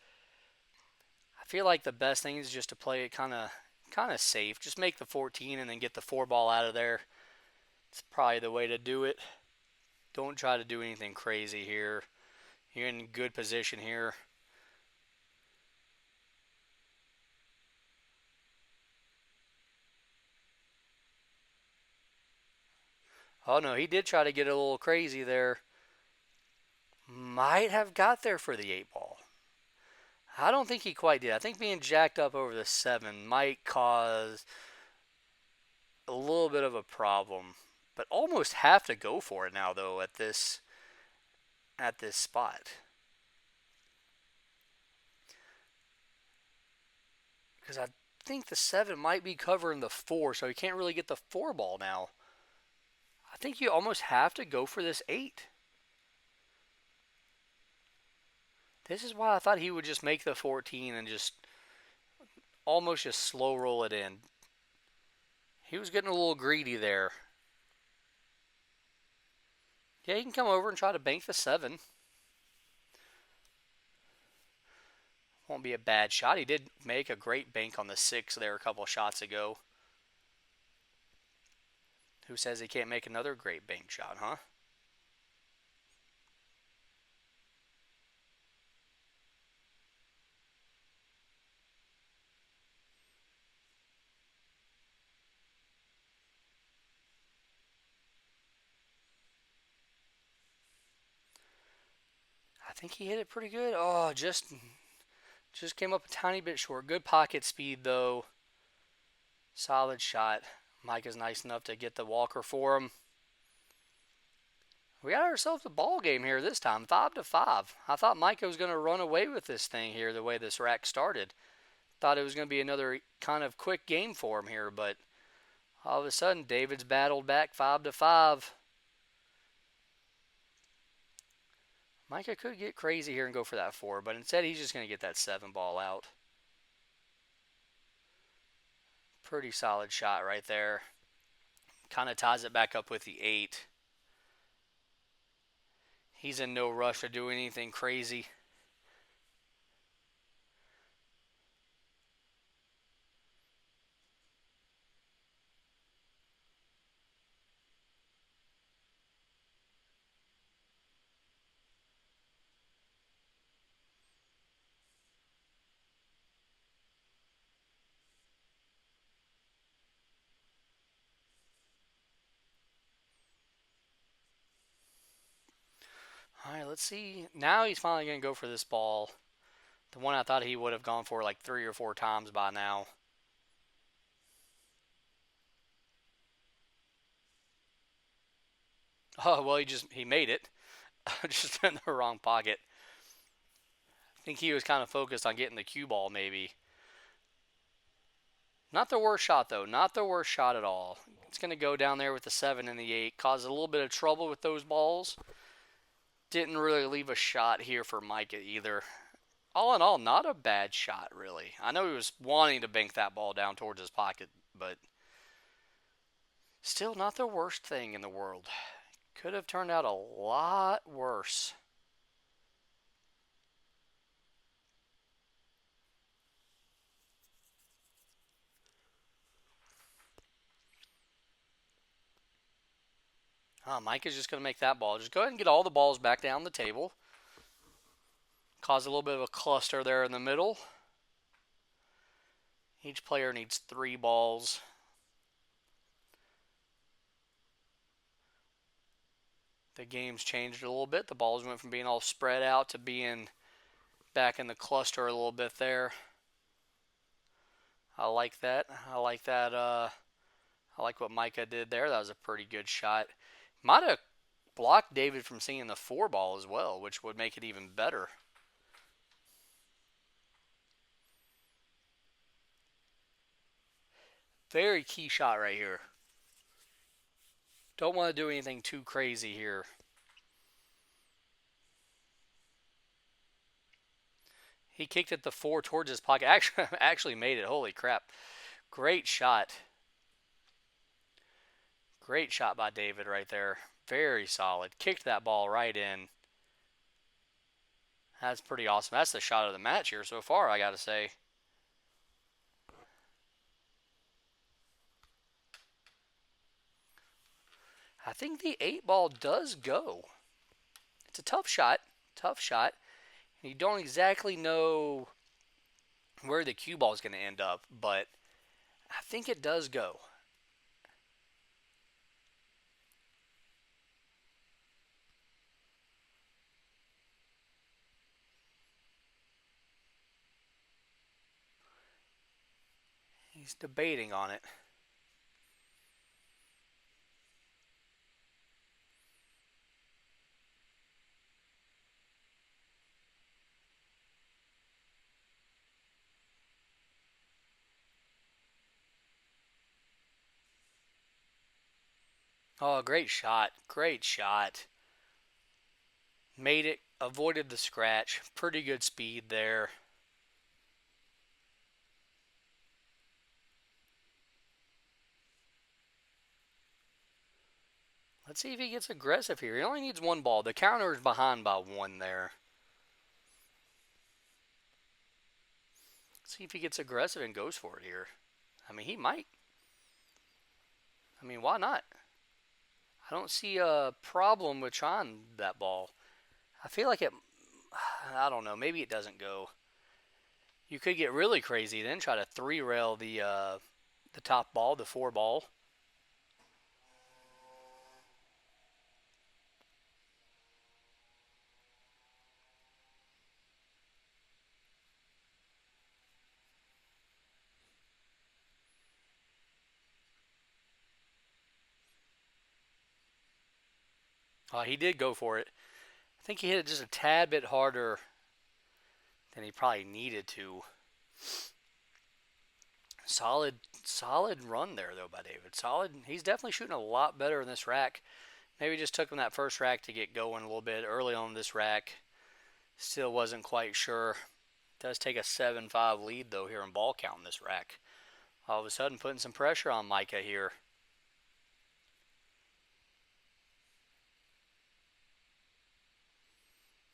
I feel like the best thing is just to play it kind of safe. Just make the 14 and then get the 4 ball out of there. It's probably the way to do it. Don't try to do anything crazy here. You're in good position here. Oh no, he did try to get a little crazy there. Might have got there for the 8 ball. I don't think he quite did. I think being jacked up over the 7 might cause a little bit of a problem. But almost have to go for it now, though, at this spot. Because I think the 7 might be covering the 4, so he can't really get the 4 ball now. I think you almost have to go for this 8. This is why I thought he would just make the 14 and just almost just slow roll it in. He was getting a little greedy there. Yeah, he can come over and try to bank the 7. Won't be a bad shot. He did make a great bank on the 6 there a couple shots ago. Who says he can't make another great bank shot, huh? I think he hit it pretty good. Oh, just came up a tiny bit short. Good pocket speed though. Solid shot. Micah's nice enough to get the walker for him. We got ourselves a ball game here this time, 5-5. I thought Micah was going to run away with this thing here the way this rack started. Thought it was going to be another kind of quick game for him here, but all of a sudden David's battled back 5-5. Micah could get crazy here and go for that 4, but instead he's just going to get that 7 ball out. Pretty solid shot right there. Kind of ties it back up with the 8. He's in no rush to do anything crazy. All right, let's see. Now he's finally going to go for this ball. The one I thought he would have gone for like 3 or 4 times by now. Oh, well, he made it. Just in the wrong pocket. I think he was kind of focused on getting the cue ball maybe. Not the worst shot though. Not the worst shot at all. It's going to go down there with the 7 and the 8. Cause a little bit of trouble with those balls. Didn't really leave a shot here for Micah either. All in all, not a bad shot, really. I know he was wanting to bank that ball down towards his pocket, but still not the worst thing in the world. Could have turned out a lot worse. Mike is just going to make that ball. Just go ahead and get all the balls back down the table. Cause a little bit of a cluster there in the middle. Each player needs 3 balls. The game's changed a little bit. The balls went from being all spread out to being back in the cluster a little bit there. I like that. I like that. I like what Micah did there. That was a pretty good shot. Might have blocked David from seeing the 4 ball as well, which would make it even better. Very key shot right here. Don't want to do anything too crazy here. He kicked it the 4 towards his pocket. Actually made it. Holy crap. Great shot. Great shot by David right there. Very solid. Kicked that ball right in. That's pretty awesome. That's the shot of the match here so far, I got to say. I think the 8 ball does go. It's a tough shot. Tough shot. You don't exactly know where the cue ball is going to end up, but I think it does go. He's debating on it. Oh, great shot. Great shot. Made it. Avoided the scratch. Pretty good speed there. Let's see if he gets aggressive here. He only needs one ball. The counter is behind by one there. Let's see if he gets aggressive and goes for it here. I mean, he might. I mean, why not? I don't see a problem with trying that ball. I feel like it, I don't know, maybe it doesn't go. You could get really crazy, then try to three-rail the top ball, the 4 ball. He did go for it. I think he hit it just a tad bit harder than he probably needed to. Solid run there, though, by David. Solid. He's definitely shooting a lot better in this rack. Maybe just took him that first rack to get going a little bit early on this rack. Still wasn't quite sure. Does take a 7-5 lead, though, here in ball count in this rack. All of a sudden putting some pressure on Micah here.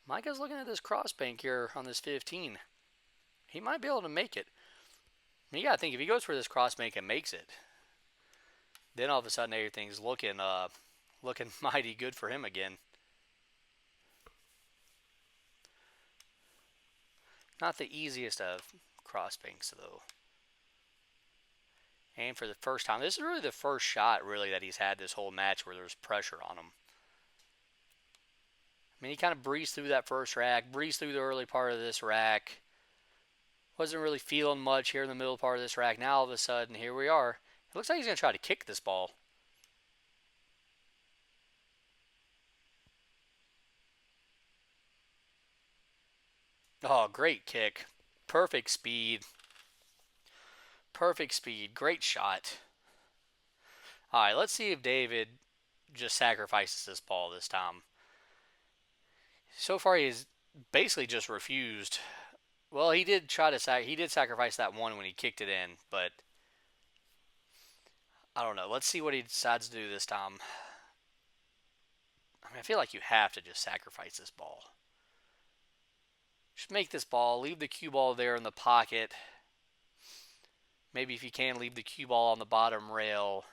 Micah's looking at this cross bank here on this 15. He might be able to make it. I mean, you got to think, if he goes for this cross bank and makes it, then all of a sudden everything's looking mighty good for him again. Not the easiest of cross banks, though. And for the first time, this is really the first shot, really, that he's had this whole match where there's pressure on him. I mean, he kind of breezed through that first rack, breezed through the early part of this rack. Wasn't really feeling much here in the middle part of this rack. Now, all of a sudden, here we are. It looks like he's going to try to kick this ball. Oh, great kick. Perfect speed. Perfect speed. Great shot. All right, let's see if David just sacrifices this ball this time. So far, he's basically just refused. Well, he did sacrifice that one when he kicked it in, but I don't know. Let's see what he decides to do this time. I mean, I feel like you have to just sacrifice this ball. Just make this ball. Leave the cue ball there in the pocket. Maybe if you can, leave the cue ball on the bottom rail.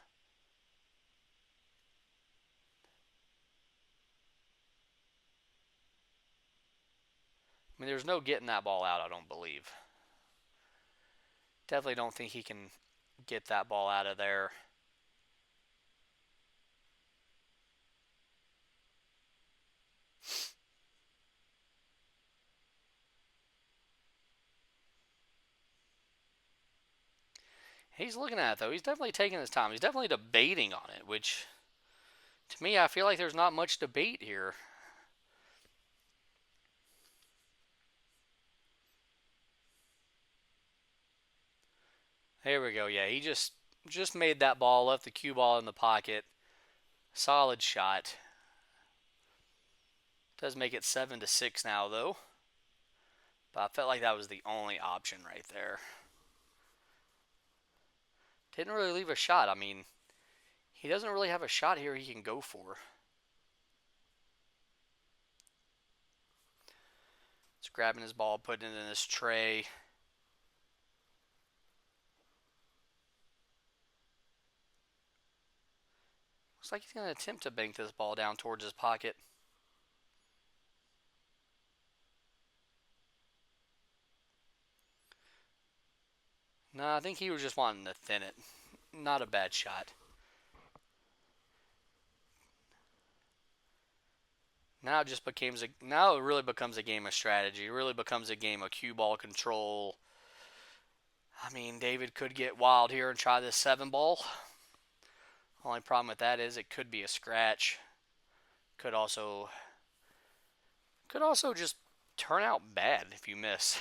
I mean, there's no getting that ball out, I don't believe. Definitely don't think he can get that ball out of there. He's looking at it, though. He's definitely taking his time. He's definitely debating on it, which, to me, I feel like there's not much debate here. There we go. Yeah, he just made that ball, left the cue ball in the pocket. Solid shot. Does make it 7-6 now, though. But I felt like that was the only option right there. Didn't really leave a shot. I mean, he doesn't really have a shot here he can go for. He's grabbing his ball, putting it in his tray. Looks like he's going to attempt to bank this ball down towards his pocket. No, I think he was just wanting to thin it. Not a bad shot. Now it really becomes a game of strategy. It really becomes a game of cue ball control. I mean, David could get wild here and try this 7 ball. Only problem with that is it could be a scratch. Could also just turn out bad if you miss.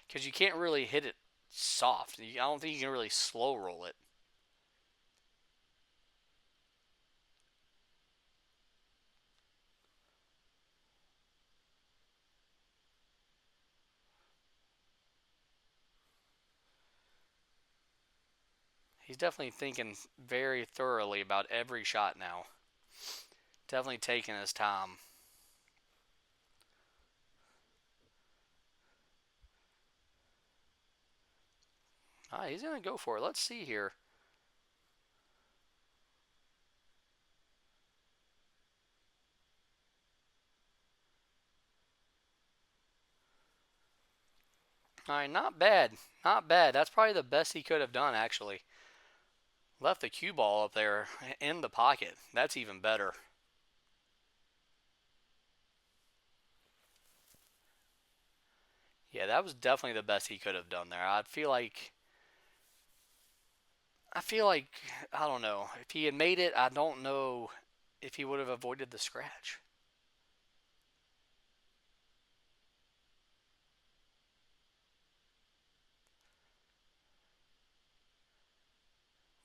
Because you can't really hit it soft. I don't think you can really slow roll it. He's definitely thinking very thoroughly about every shot now. Definitely taking his time. All right, he's going to go for it. Let's see here. All right, not bad. Not bad. That's probably the best he could have done, actually. Left the cue ball up there in the pocket. That's even better. Yeah, that was definitely the best he could have done there. I feel like, I don't know. If he had made it, I don't know if he would have avoided the scratch.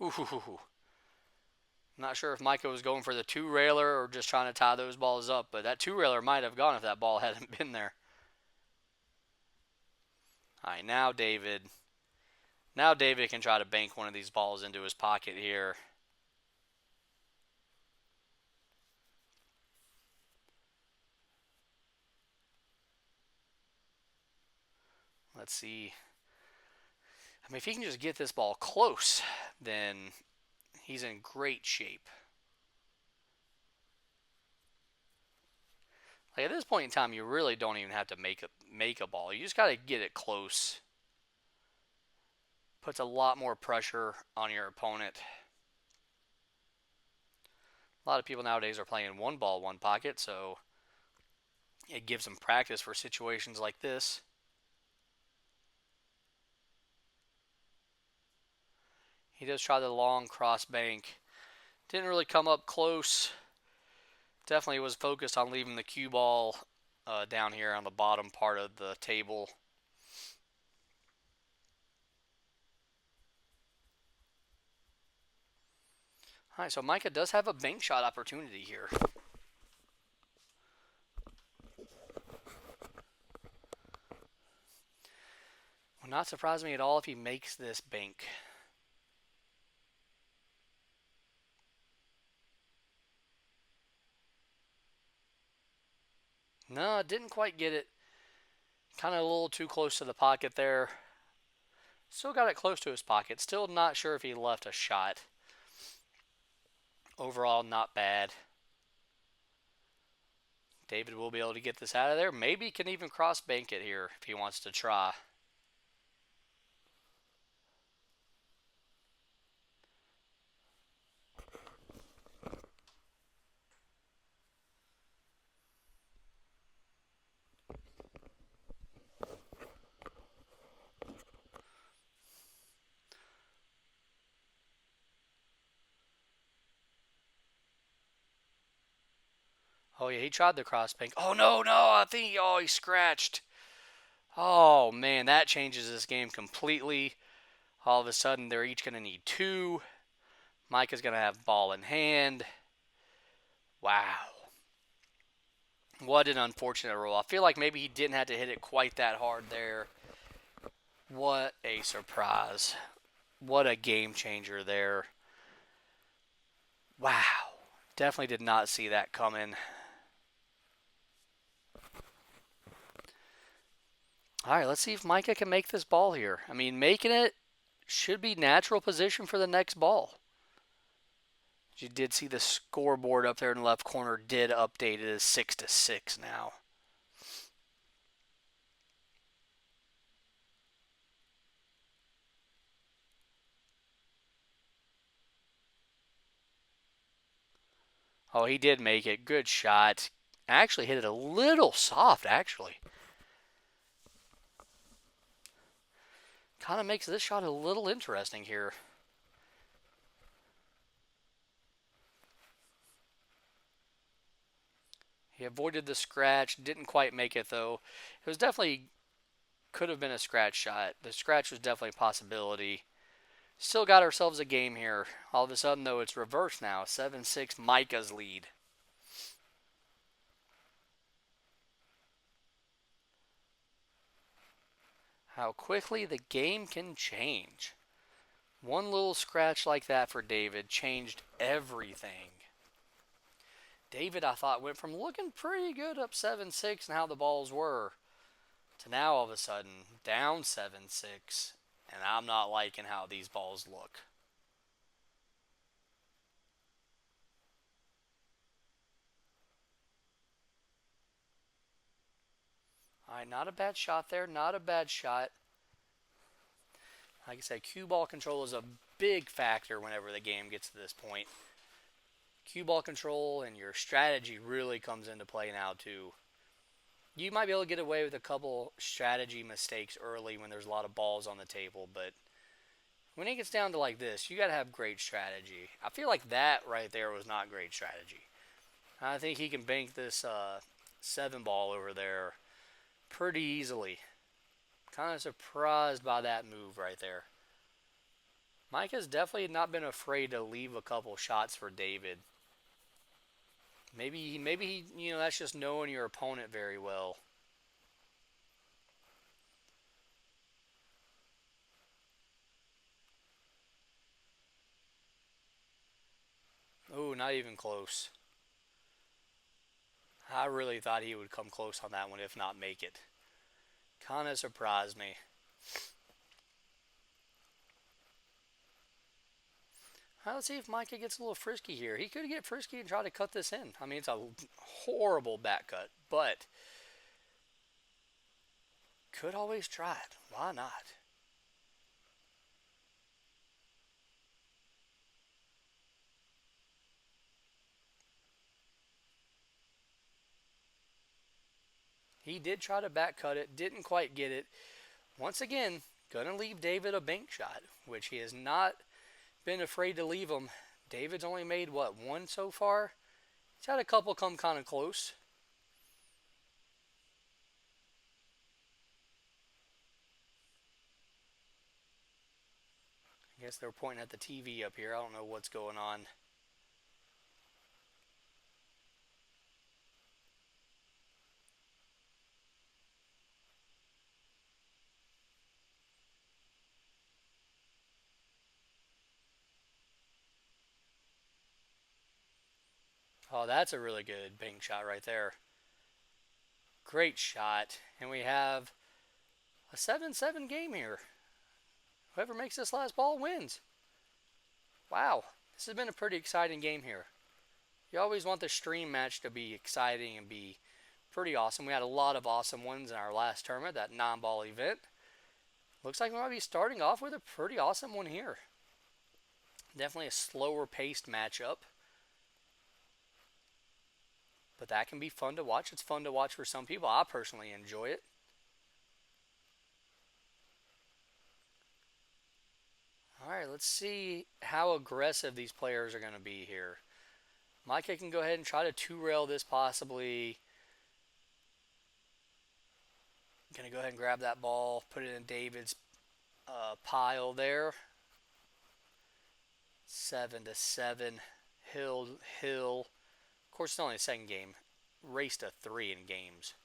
Ooh. Not sure if Micah was going for the two-railer or just trying to tie those balls up, but that two-railer might have gone if that ball hadn't been there. All right, now David. Now David can try to bank one of these balls into his pocket here. Let's see. I mean, if he can just get this ball close, then he's in great shape. Like at this point in time, you really don't even have to make a ball. You just got to get it close. Puts a lot more pressure on your opponent. A lot of people nowadays are playing one ball, one pocket, so it gives them practice for situations like this. He does try the long cross bank. Didn't really come up close. Definitely was focused on leaving the cue ball down here on the bottom part of the table. All right, so Micah does have a bank shot opportunity here. Will not surprise me at all if he makes this bank. No, didn't quite get it. Kind of a little too close to the pocket there. Still got it close to his pocket. Still not sure if he left a shot. Overall, not bad. David will be able to get this out of there. Maybe can even cross bank it here if he wants to try. Oh, yeah, he tried the cross bank. Oh, no. I think he scratched. Oh, man, that changes this game completely. All of a sudden, they're each going to need two. Micah's going to have ball in hand. Wow. What an unfortunate roll. I feel like maybe he didn't have to hit it quite that hard there. What a surprise. What a game changer there. Wow. Definitely did not see that coming. All right, let's see if Micah can make this ball here. I mean, making it should be natural position for the next ball. You did see the scoreboard up there in the left corner did update it as 6-6 now. Oh, he did make it. Good shot. Actually hit it a little soft, actually. Kind of makes this shot a little interesting here. He avoided the scratch. Didn't quite make it, though. It was definitely could have been a scratch shot. The scratch was definitely a possibility. Still got ourselves a game here. All of a sudden, though, it's reversed now. 7-6, Micah's lead. How quickly the game can change. One little scratch like that for David changed everything. David, I thought, went from looking pretty good up 7-6 and how the balls were to now all of a sudden down 7-6. And I'm not liking how these balls look. All right, not a bad shot there. Not a bad shot. Like I said, cue ball control is a big factor whenever the game gets to this point. Cue ball control and your strategy really comes into play now too. You might be able to get away with a couple strategy mistakes early when there's a lot of balls on the table, but when it gets down to like this, you got to have great strategy. I feel like that right there was not great strategy. I think he can bank this 7 ball over there pretty easily. Kind of surprised by that move right there. Micah's definitely not been afraid to leave a couple shots for David. Maybe he, that's just knowing your opponent very well. Oh, not even close. I really thought he would come close on that one, if not make it. Kind of surprised me. Let's see if Micah gets a little frisky here. He could get frisky and try to cut this in. I mean, it's a horrible back cut, but could always try it. Why not? He did try to back cut it, didn't quite get it. Once again, gonna leave David a bank shot, which he has not been afraid to leave him. David's only made, what, 1 so far? He's had a couple come kind of close. I guess they're pointing at the TV up here. I don't know what's going on. Oh, that's a really good bank shot right there. Great shot. And we have a 7-7 game here. Whoever makes this last ball wins. Wow. This has been a pretty exciting game here. You always want the stream match to be exciting and be pretty awesome. We had a lot of awesome ones in our last tournament, that non-ball event. Looks like we might be starting off with a pretty awesome one here. Definitely a slower paced matchup. But that can be fun to watch. It's fun to watch for some people. I personally enjoy it. All right, let's see how aggressive these players are going to be here. Micah can go ahead and try to two-rail this possibly. Going to go ahead and grab that ball, put it in David's pile there. 7-7. Hill. Of course, it's only a second game. Race to 3 in games.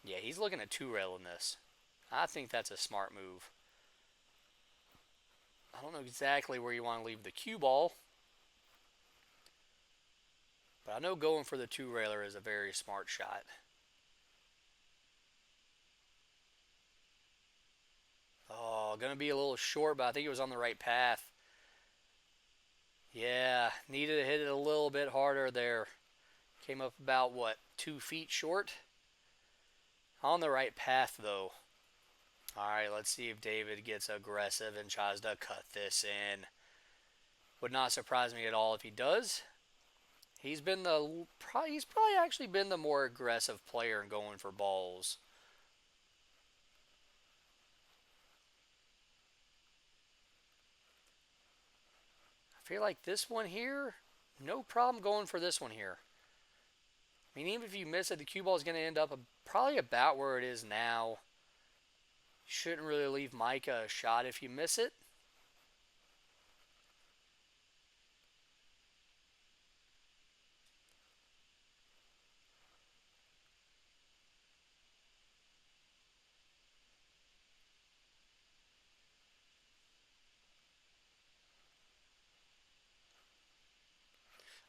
Yeah, he's looking at two-rail in this. I think that's a smart move. I don't know exactly where you want to leave the cue ball. But I know going for the two-railer is a very smart shot. Oh, going to be a little short, but I think it was on the right path. Yeah, needed to hit it a little bit harder there. Came up about, what, 2 feet short? On the right path, though. All right, let's see if David gets aggressive and tries to cut this in. Would not surprise me at all if he does. He's probably actually been the more aggressive player in going for balls. I feel like this one here, no problem going for this one here. I mean, even if you miss it, the cue ball is going to end up probably about where it is now. Shouldn't really leave Micah a shot if you miss it.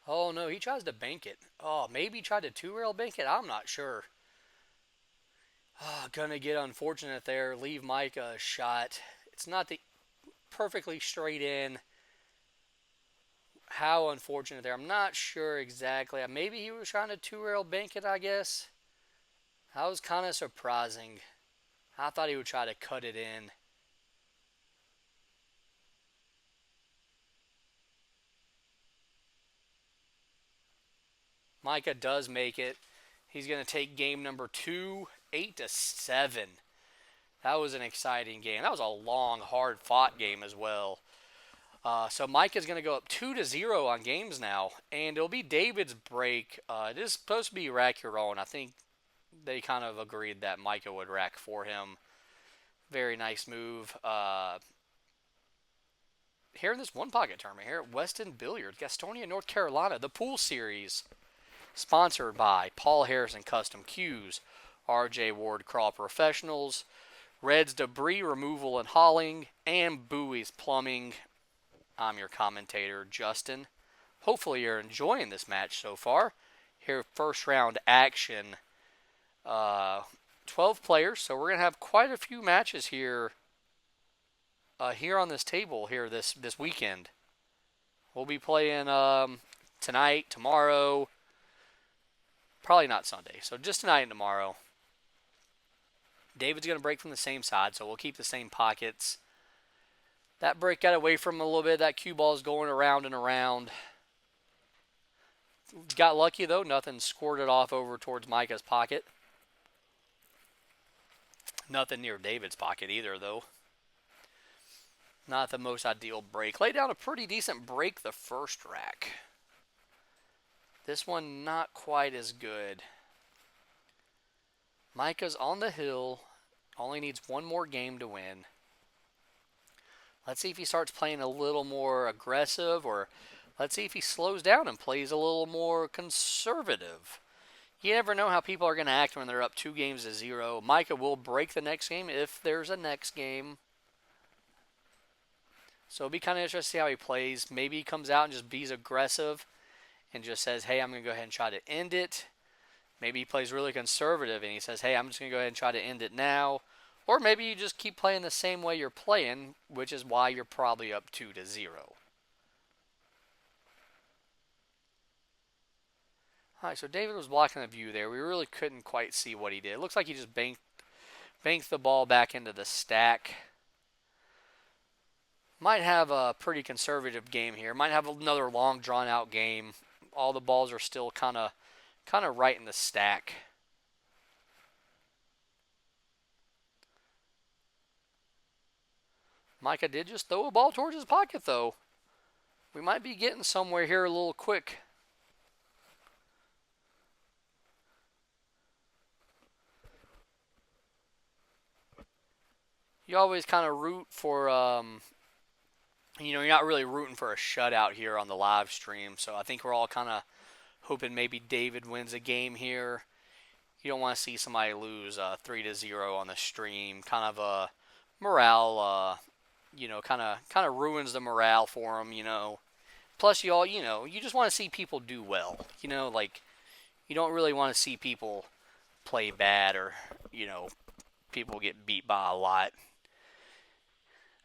Oh no, he tries to bank it. Oh, maybe he tried to two-rail bank it. I'm not sure. Oh, gonna get unfortunate there. Leave Micah a shot. It's not the perfectly straight in. How unfortunate there. I'm not sure exactly. Maybe he was trying to two-rail bank it, I guess. That was kind of surprising. I thought he would try to cut it in. Micah does make it. He's going to take game number 2, 8-7. That was an exciting game. That was a long, hard-fought game as well. So Micah's going to go up 2-0 on games now, and it'll be David's break. It is supposed to be rack your own. I think they kind of agreed that Micah would rack for him. Very nice move. Here in this one pocket tournament here at WestEnd Billiards, Gastonia, North Carolina, the pool series, sponsored by Paul Harrison Custom Cues, RJ Ward Crawl Professionals, Red's Debris Removal and Hauling, and Buoy's Plumbing. I'm your commentator, Justin. Hopefully you're enjoying this match so far. Here, first round action. 12 players, so we're going to have quite a few matches here here on this table here this weekend. We'll be playing tonight, tomorrow, probably not Sunday, so just tonight and tomorrow. David's going to break from the same side, so we'll keep the same pockets. That break got away from him a little bit. That cue ball is going around and around. Got lucky, though. Nothing squirted off over towards Micah's pocket. Nothing near David's pocket either, though. Not the most ideal break. Laid down a pretty decent break the first rack. This one not quite as good. Micah's on the hill. Only needs one more game to win. Let's see if he starts playing a little more aggressive, or let's see if he slows down and plays a little more conservative. You never know how people are going to act when they're up 2-0. Micah will break the next game if there's a next game. So it'll be kind of interesting to see how he plays. Maybe he comes out and just be aggressive and just says, hey, I'm going to go ahead and try to end it. Maybe he plays really conservative and he says, hey, I'm just going to go ahead and try to end it now. Or maybe you just keep playing the same way you're playing, which is why you're probably up 2-0. All right, so David was blocking the view there. We really couldn't quite see what he did. It looks like he just banked the ball back into the stack. Might have a pretty conservative game here. Might have another long, drawn-out game. All the balls are still kind of right in the stack. Micah did just throw a ball towards his pocket, though. We might be getting somewhere here a little quick. You always kind of root for, you're not really rooting for a shutout here on the live stream. So I think we're all kind of hoping maybe David wins a game here. You don't want to see somebody lose 3-0 on the stream. Kind of a morale, kind of ruins the morale for them, Plus, you just want to see people do well. You don't really want to see people play bad or, people get beat by a lot.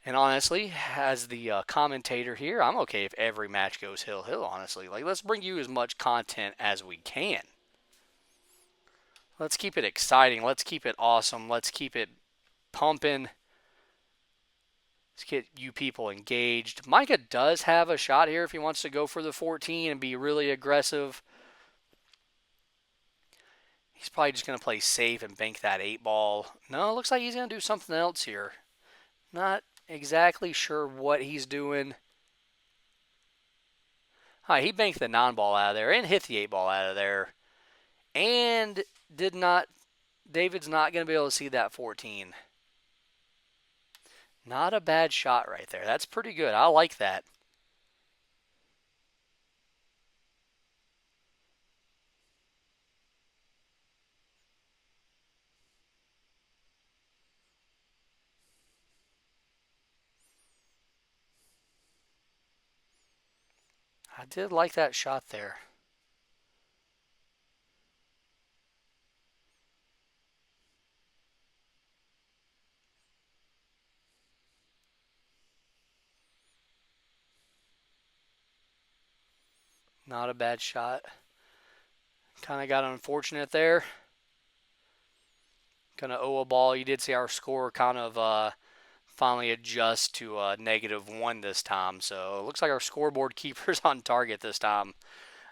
And honestly, as the commentator here, I'm okay if every match goes hill, honestly. Let's bring you as much content as we can. Let's keep it exciting. Let's keep it awesome. Let's keep it pumping. Let's get you people engaged. Micah does have a shot here if he wants to go for the 14 and be really aggressive. He's probably just going to play safe and bank that 8 ball. No, it looks like he's going to do something else here. Not exactly sure what he's doing. All right, he banked the 9 ball out of there and hit the 8 ball out of there. And David's not going to be able to see that 14. Not a bad shot right there. That's pretty good. I like that. I did like that shot there. Not a bad shot. Kind of got unfortunate there. Gonna owe a ball. You did see our score kind of finally adjust to -1 this time. So it looks like our scoreboard keeper's on target this time.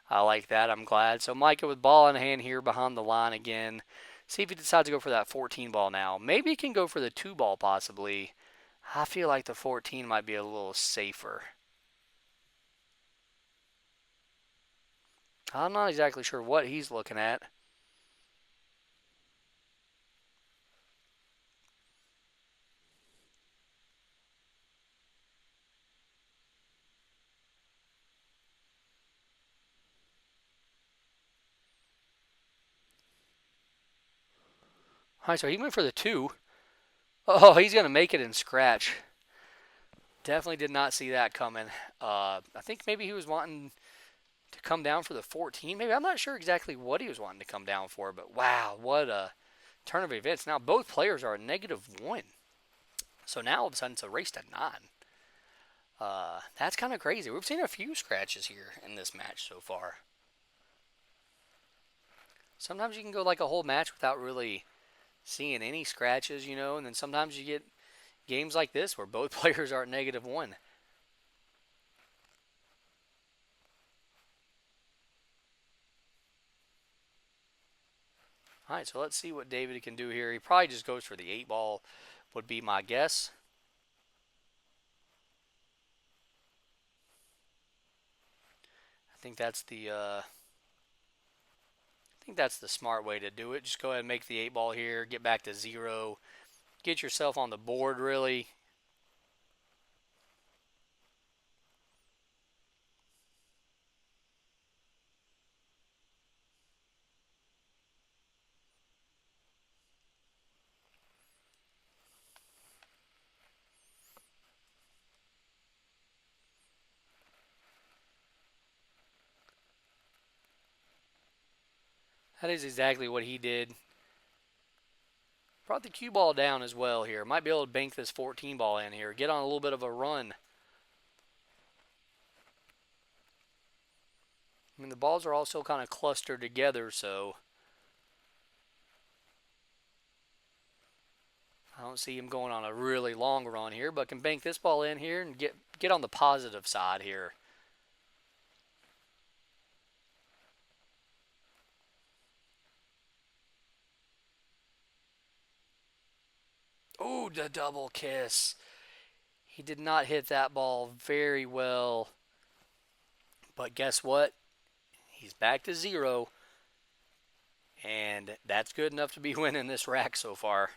I like that. I'm glad. So Micah with ball in hand here behind the line again. See if he decides to go for that 14 ball now. Maybe he can go for the 2 ball possibly. I feel like the 14 might be a little safer. I'm not exactly sure what he's looking at. All right, so he went for the 2. Oh, he's going to make it in scratch. Definitely did not see that coming. I think maybe he was wanting to come down for the 14. Maybe I'm not sure exactly what he was wanting to come down for, but wow, what a turn of events. Now both players are a -1. So now all of a sudden it's a race to 9. That's kind of crazy. We've seen a few scratches here in this match so far. Sometimes you can go like a whole match without really seeing any scratches, and then sometimes you get games like this where both players are at -1. All right, so let's see what David can do here. He probably just goes for the 8 ball, would be my guess. I think that's the smart way to do it. Just go ahead and make the 8 ball here, get back to 0, get yourself on the board really. That is exactly what he did. Brought the cue ball down as well here. Might be able to bank this 14 ball in here. Get on a little bit of a run. I mean, the balls are all still kind of clustered together, so I don't see him going on a really long run here, but can bank this ball in here and get on the positive side here. Ooh, the double kiss. He did not hit that ball very well. But guess what? He's back to 0. And that's good enough to be winning this rack so far.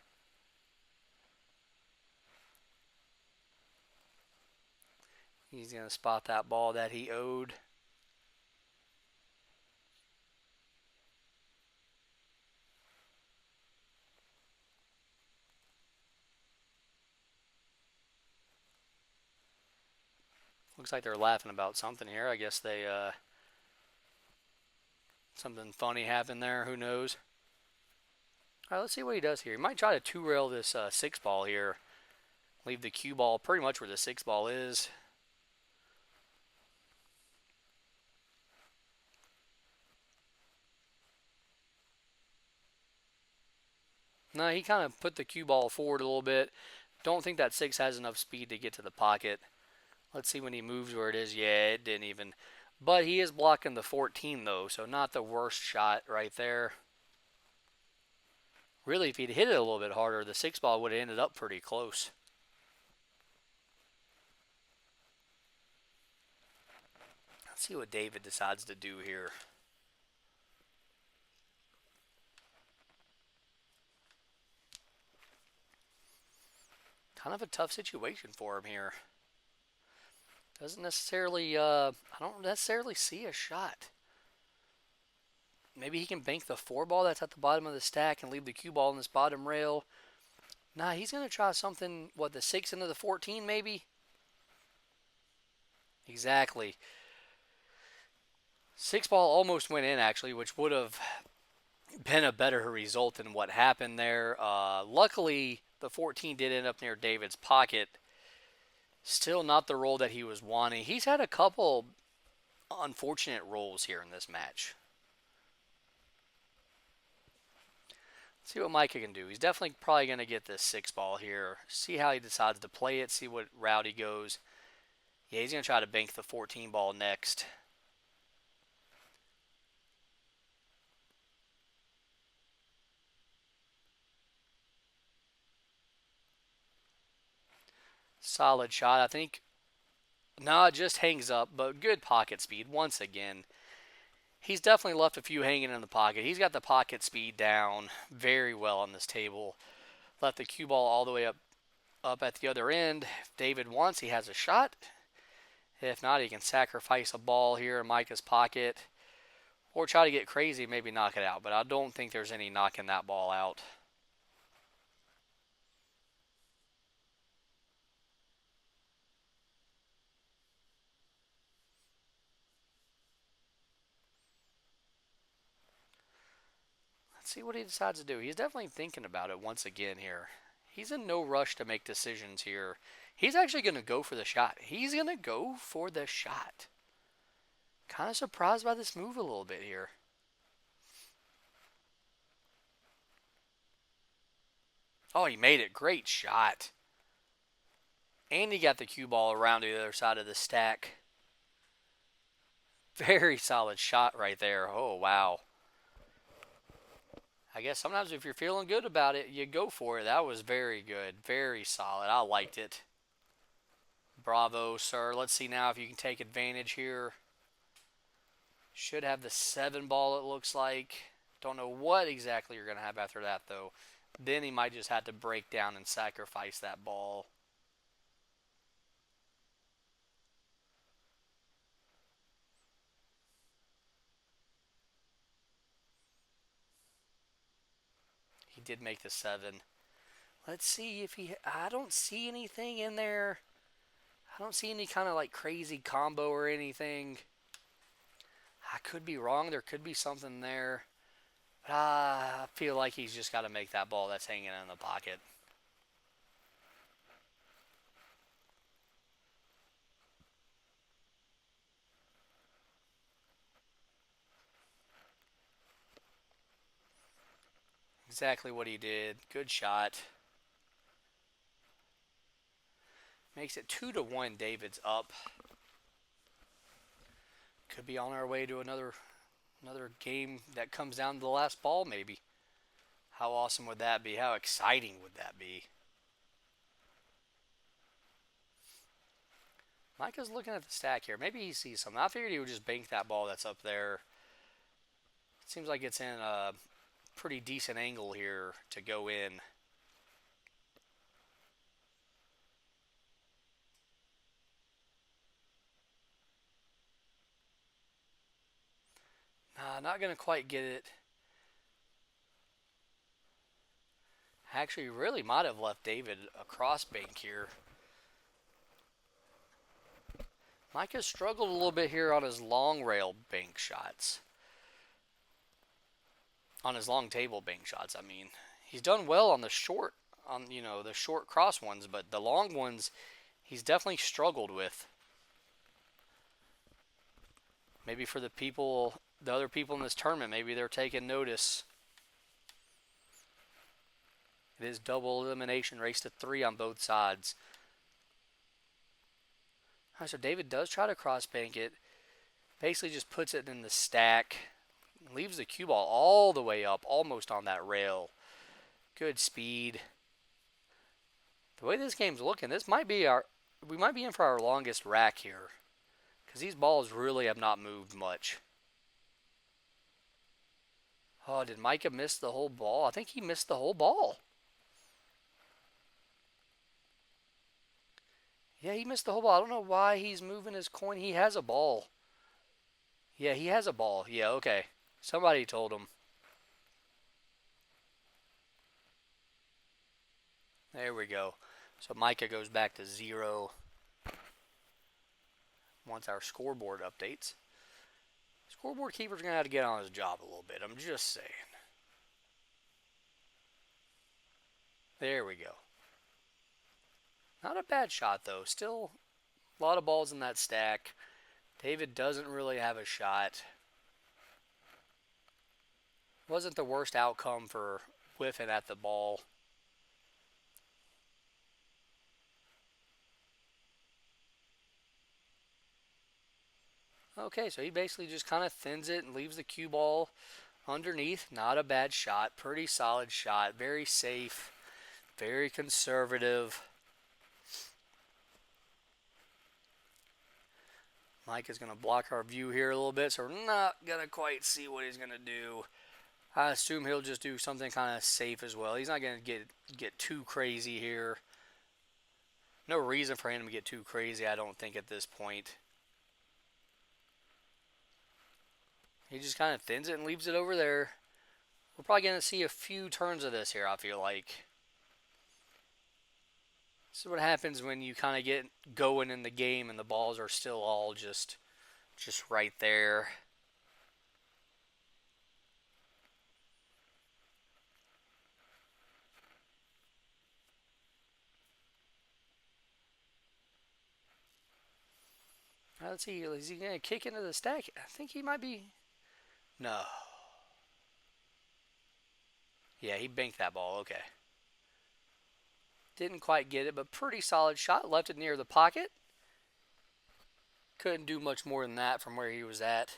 He's going to spot that ball that he owed. Looks like they're laughing about something here. I guess they something funny happened there. Who knows? All right, let's see what he does here. He might try to 2-rail this 6 ball here. Leave the cue ball pretty much where the 6 ball is. No, he kind of put the cue ball forward a little bit. Don't think that 6 has enough speed to get to the pocket. Let's see when he moves where it is. Yeah, it didn't even. But he is blocking the 14 though, so not the worst shot right there. Really, if he'd hit it a little bit harder, the 6 ball would have ended up pretty close. Let's see what David decides to do here. Kind of a tough situation for him here. Doesn't necessarily, I don't necessarily see a shot. Maybe he can bank the 4 ball that's at the bottom of the stack and leave the cue ball in this bottom rail. Nah, he's going to try something, the 6 into the 14 maybe? Exactly. Six ball almost went in actually, which would have been a better result than what happened there. Luckily, the 14 did end up near David's pocket. Still not the roll that he was wanting. He's had a couple unfortunate rolls here in this match. Let's see what Micah can do. He's definitely probably going to get this six ball here. See how he decides to play it. See what route he goes. Yeah, he's going to try to bank the 14 ball next. Solid shot. I think, no, it just hangs up, but good pocket speed once again. He's definitely left a few hanging in the pocket. He's got the pocket speed down very well on this table. Left the cue ball all the way up at the other end. If David wants, he has a shot. If not, he can sacrifice a ball here in Micah's pocket. Or try to get crazy, maybe knock it out. But I don't think there's any knocking that ball out. Let's see what he decides to do. He's definitely thinking about it once again here. He's in no rush to make decisions here. He's actually going to go for the shot. He's going to go for the shot. Kind of surprised by this move a little bit here. Oh, he made it. Great shot. And he got the cue ball around to the other side of the stack. Very solid shot right there. Oh, wow. I guess sometimes if you're feeling good about it, you go for it. That was very good. Very solid. I liked it. Bravo, sir. Let's see now if you can take advantage here. Should have the 7 ball, it looks like. Don't know what exactly you're going to have after that, though. Then he might just have to break down and sacrifice that ball. He did make the 7. Let's see if he... I don't see anything in there. I don't see any kind of like crazy combo or anything. I could be wrong. There could be something there. But I feel like he's just got to make that ball that's hanging in the pocket. Exactly what he did. Good shot. Makes it 2-1. David's up. Could be on our way to another game that comes down to the last ball, maybe. How awesome would that be? How exciting would that be? Micah's looking at the stack here. Maybe he sees something. I figured he would just bank that ball that's up there. It seems like it's in a pretty decent angle here to go in. Nah, not going to quite get it. Actually, really might have left David a cross bank here. Micah struggled a little bit here on his long rail bank shots. On his long table bank shots, I mean. He's done well on the short, the short cross ones, but the long ones, he's definitely struggled with. Maybe for the other people in this tournament, maybe they're taking notice. It is double elimination, race to 3 on both sides. All right, so David does try to cross bank it. Basically just puts it in the stack. Leaves the cue ball all the way up, almost on that rail. Good speed. The way this game's looking, we might be in for our longest rack here. Because these balls really have not moved much. Oh, did Micah miss the whole ball? I think he missed the whole ball. Yeah, he missed the whole ball. I don't know why he's moving his coin. He has a ball. Yeah, he has a ball. Yeah, okay. Somebody told him. There we go. So Micah goes back to 0 once our scoreboard updates. Scoreboard keeper's going to have to get on his job a little bit. I'm just saying. There we go. Not a bad shot, though. Still a lot of balls in that stack. David doesn't really have a shot. Wasn't the worst outcome for whiffing at the ball. Okay, so he basically just kind of thins it and leaves the cue ball underneath. Not a bad shot. Pretty solid shot. Very safe. Very conservative. Mike is going to block our view here a little bit, so we're not going to quite see what he's going to do. I assume he'll just do something kind of safe as well. He's not going to get too crazy here. No reason for him to get too crazy, I don't think, at this point. He just kind of thins it and leaves it over there. We're probably going to see a few turns of this here, I feel like. This is what happens when you kind of get going in the game and the balls are still all just right there. Let's see, is he going to kick into the stack? I think he might be. No. Yeah, he banked that ball. Okay. Didn't quite get it, but pretty solid shot. Left it near the pocket. Couldn't do much more than that from where he was at.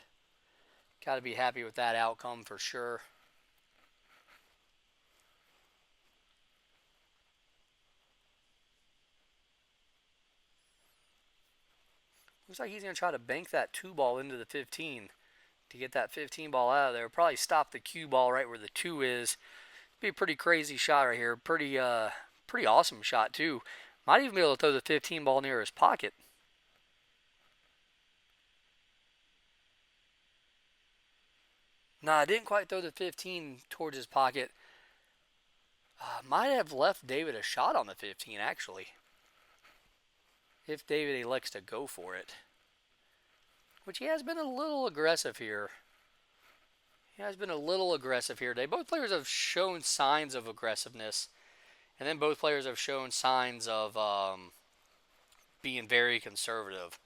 Got to be happy with that outcome for sure. Looks like he's going to try to bank that 2 ball into the 15 to get that 15 ball out of there. Probably stop the cue ball right where the 2 is. Be a pretty crazy shot right here. Pretty awesome shot too. Might even be able to throw the 15 ball near his pocket. Nah, I didn't quite throw the 15 towards his pocket. Might have left David a shot on the 15 actually. If David elects to go for it. Which he has been a little aggressive here. Both players have shown signs of aggressiveness. And then both players have shown signs of being very conservative.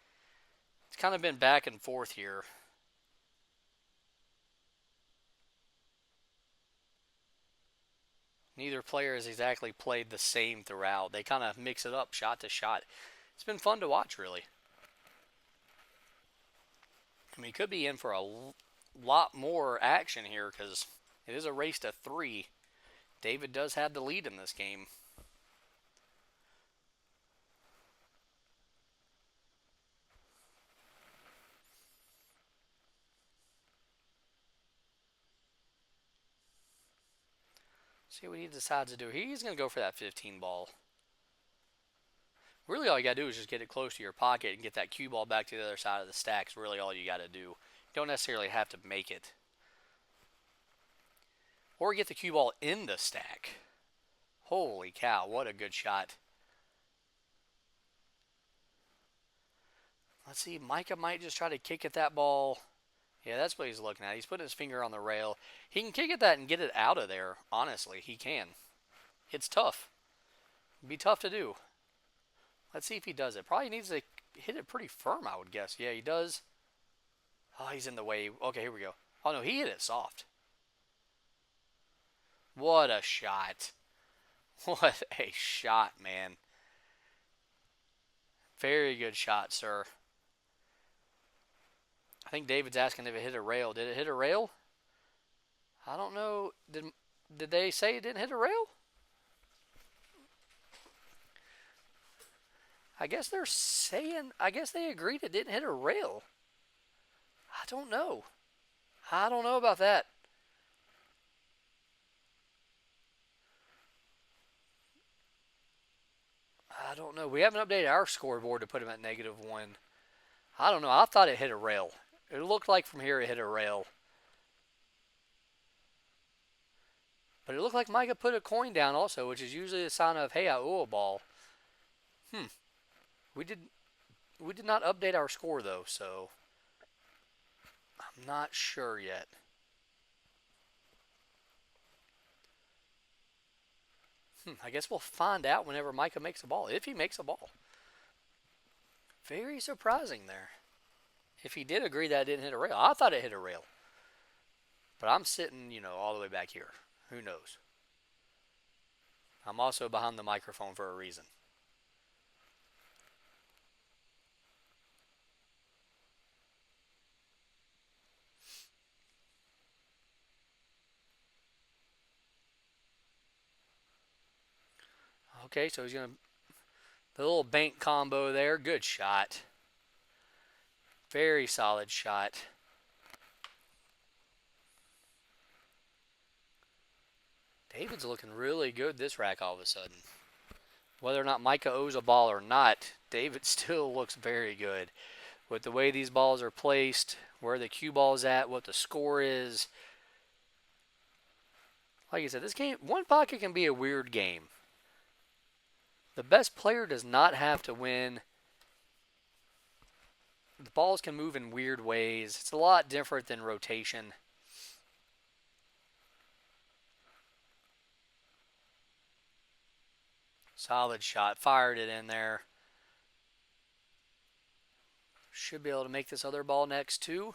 It's kind of been back and forth here. Neither player has exactly played the same throughout. They kind of mix it up shot to shot. It's been fun to watch, really. I mean, he could be in for a lot more action here because it is a race to 3. David does have the lead in this game. See what he decides to do. He's going to go for that 15 ball. Really all you got to do is just get it close to your pocket and get that cue ball back to the other side of the stack is really all you got to do. You don't necessarily have to make it. Or get the cue ball in the stack. Holy cow, what a good shot. Let's see, Micah might just try to kick at that ball. Yeah, that's what he's looking at. He's putting his finger on the rail. He can kick at that and get it out of there, honestly. He can. It's tough. It'd be tough to do. Let's see if he does it. Probably needs to hit it pretty firm, I would guess. Yeah, he does. Oh, he's in the way. Okay, here we go. Oh, no, he hit it soft. What a shot. What a shot, man. Very good shot, sir. I think David's asking if it hit a rail. Did it hit a rail? I don't know. Did they say it didn't hit a rail? I guess they're saying, I guess they agreed it didn't hit a rail. I don't know. I don't know about that. I don't know. We haven't updated our scoreboard to put him at -1. I don't know. I thought it hit a rail. It looked like from here it hit a rail. But it looked like Micah put a coin down also, which is usually a sign of, hey, I owe a ball. We did not update our score, though, so I'm not sure yet. I guess we'll find out whenever Micah makes a ball, if he makes a ball. Very surprising there. If he did agree that it didn't hit a rail, I thought it hit a rail. But I'm sitting, all the way back here. Who knows? I'm also behind the microphone for a reason. Okay, so he's going to... The little bank combo there. Good shot. Very solid shot. David's looking really good this rack all of a sudden. Whether or not Micah owes a ball or not, David still looks very good. With the way these balls are placed, where the cue ball's at, what the score is. Like I said, this game, one pocket can be a weird game. The best player does not have to win. The balls can move in weird ways. It's a lot different than rotation. Solid shot. Fired it in there. Should be able to make this other ball next too.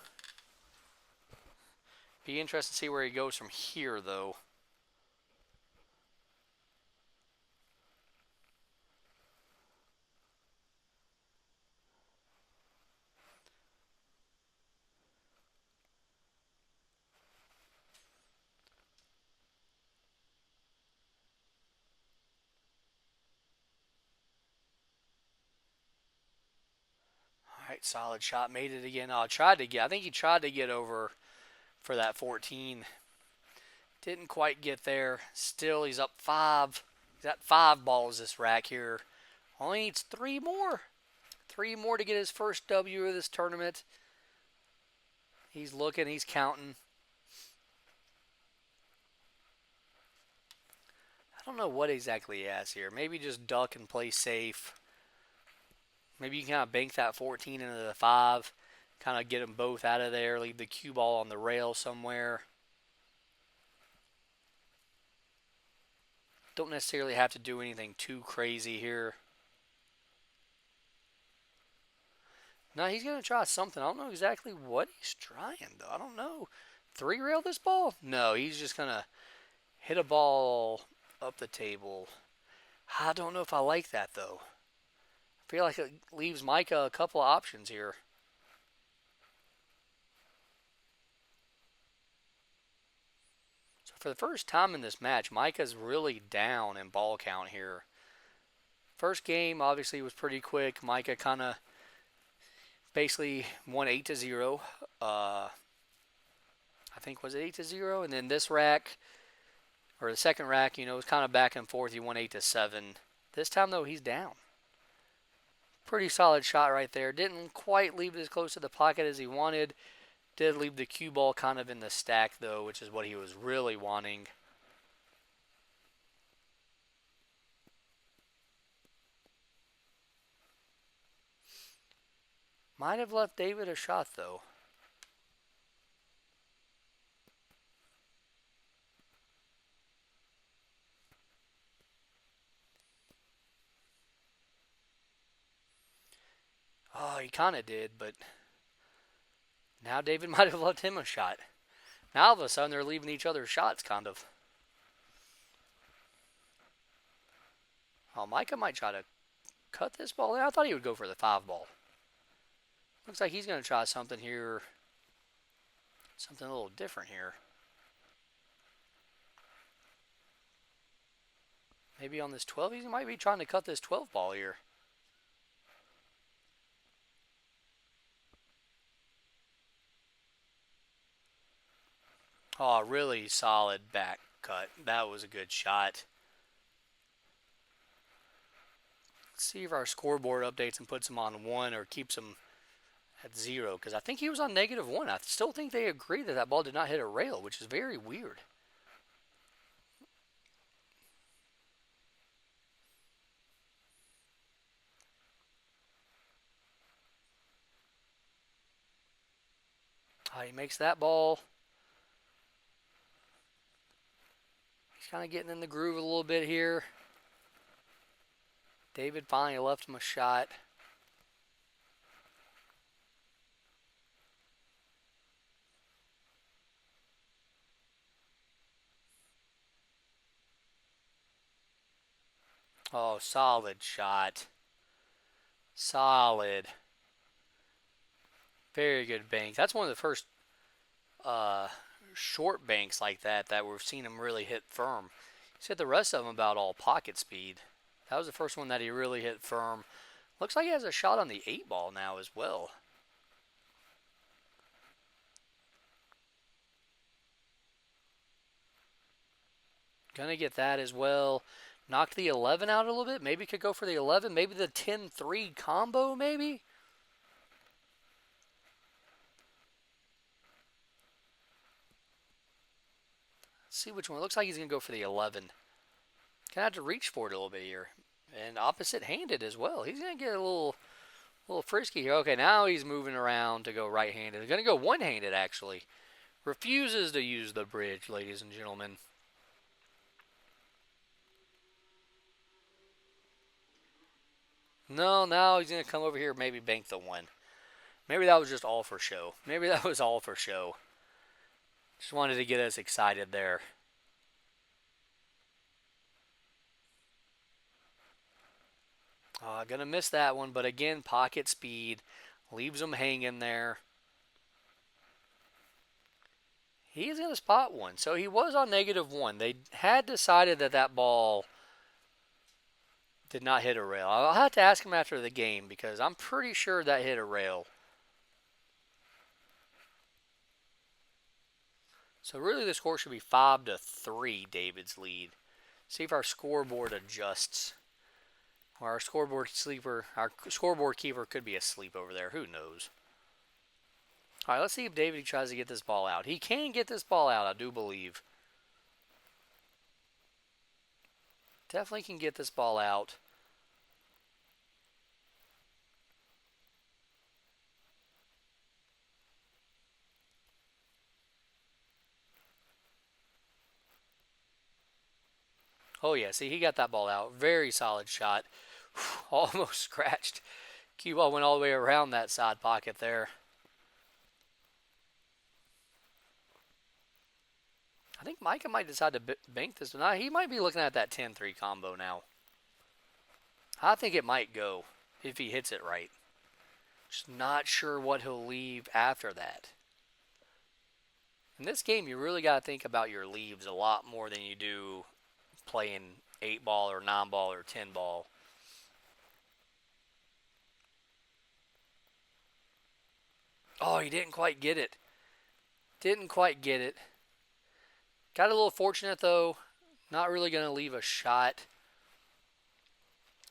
Be interested to see where he goes from here though. Alright, solid shot. Made it again. I think he tried to get over for that 14. Didn't quite get there. Still, he's up 5. He's got 5 balls this rack here. Only needs 3 more. 3 more to get his first W of this tournament. He's looking, he's counting. I don't know what exactly he has here. Maybe just duck and play safe. Maybe you can kind of bank that 14 into the 5. Kind of get them both out of there. Leave the cue ball on the rail somewhere. Don't necessarily have to do anything too crazy here. No, he's going to try something. I don't know exactly what he's trying, though. I don't know. 3-rail this ball? No, he's just going to hit a ball up the table. I don't know if I like that, though. I feel like it leaves Micah a couple of options here. So for the first time in this match, Micah's really down in ball count here. First game, obviously, was pretty quick. Micah kind of basically won 8-0. I think, was it 8-0? And then this rack, or the second rack, it was kind of back and forth. He won 8-7. This time, though, he's down. Pretty solid shot right there. Didn't quite leave it as close to the pocket as he wanted. Did leave the cue ball kind of in the stack, though, which is what he was really wanting. Might have left David a shot, though. Oh, he kind of did, but now David might have left him a shot. Now all of a sudden they're leaving each other shots, kind of. Oh, Micah might try to cut this ball. I thought he would go for the 5 ball. Looks like he's going to try something here. Something a little different here. Maybe on this 12, he might be trying to cut this 12 ball here. Oh, really solid back cut. That was a good shot. Let's see if our scoreboard updates and puts him on 1 or keeps him at 0. Because I think he was on -1. I still think they agree that that ball did not hit a rail, which is very weird. He makes that ball. He's kind of getting in the groove a little bit here. David finally left him a shot. Oh, solid shot. Solid. Very good bank. That's one of the first uh, short banks like that we've seen him really hit firm. He's hit the rest of them about all pocket speed. That was the first one that he really hit firm. Looks like he has a shot on the 8-ball now as well. Gonna get that as well. Knocked the 11 out a little bit. Maybe could go for the 11. Maybe the 10-3 combo, maybe? Let's see which one. Looks like he's gonna go for the 11. Gonna have to reach for it a little bit here. And opposite-handed as well. He's gonna get a little frisky here. Okay, now he's moving around to go right-handed. He's gonna go one-handed actually. Refuses to use the bridge, ladies and gentlemen. No, now he's going to come over here, maybe bank the 1. Maybe that was just all for show. Maybe that was all for show. Just wanted to get us excited there. Gonna miss that one, but again, pocket speed leaves him hanging there. He is going to spot one. So he was on -1. They had decided that ball did not hit a rail. I'll have to ask him after the game because I'm pretty sure that hit a rail. So really the score should be 5-3, David's lead. See if our scoreboard adjusts. Or our scoreboard keeper could be asleep over there. Who knows? All right, let's see if David tries to get this ball out. He can get this ball out, I do believe. Definitely can get this ball out. Oh, yeah, see, he got that ball out. Very solid shot. Almost scratched. Cue ball went all the way around that side pocket there. I think Micah might decide to bank this tonight. He might be looking at that 10-3 combo now. I think it might go if he hits it right. Just not sure what he'll leave after that. In this game, you really got to think about your leaves a lot more than you do playing 8-ball or 9-ball or 10-ball. Oh, he didn't quite get it. Didn't quite get it. Got a little fortunate, though. Not really going to leave a shot.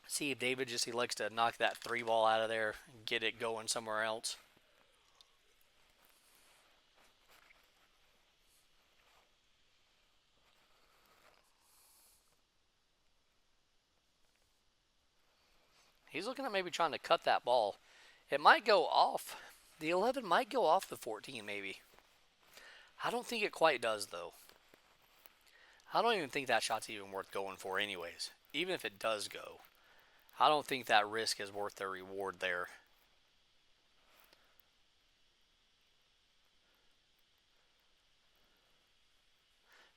See if David just elects to knock that 3-ball out of there and get it going somewhere else. He's looking at maybe trying to cut that ball. It might go off. The 11 might go off the 14, maybe. I don't think it quite does, though. I don't even think that shot's even worth going for anyways. Even if it does go, I don't think that risk is worth the reward there.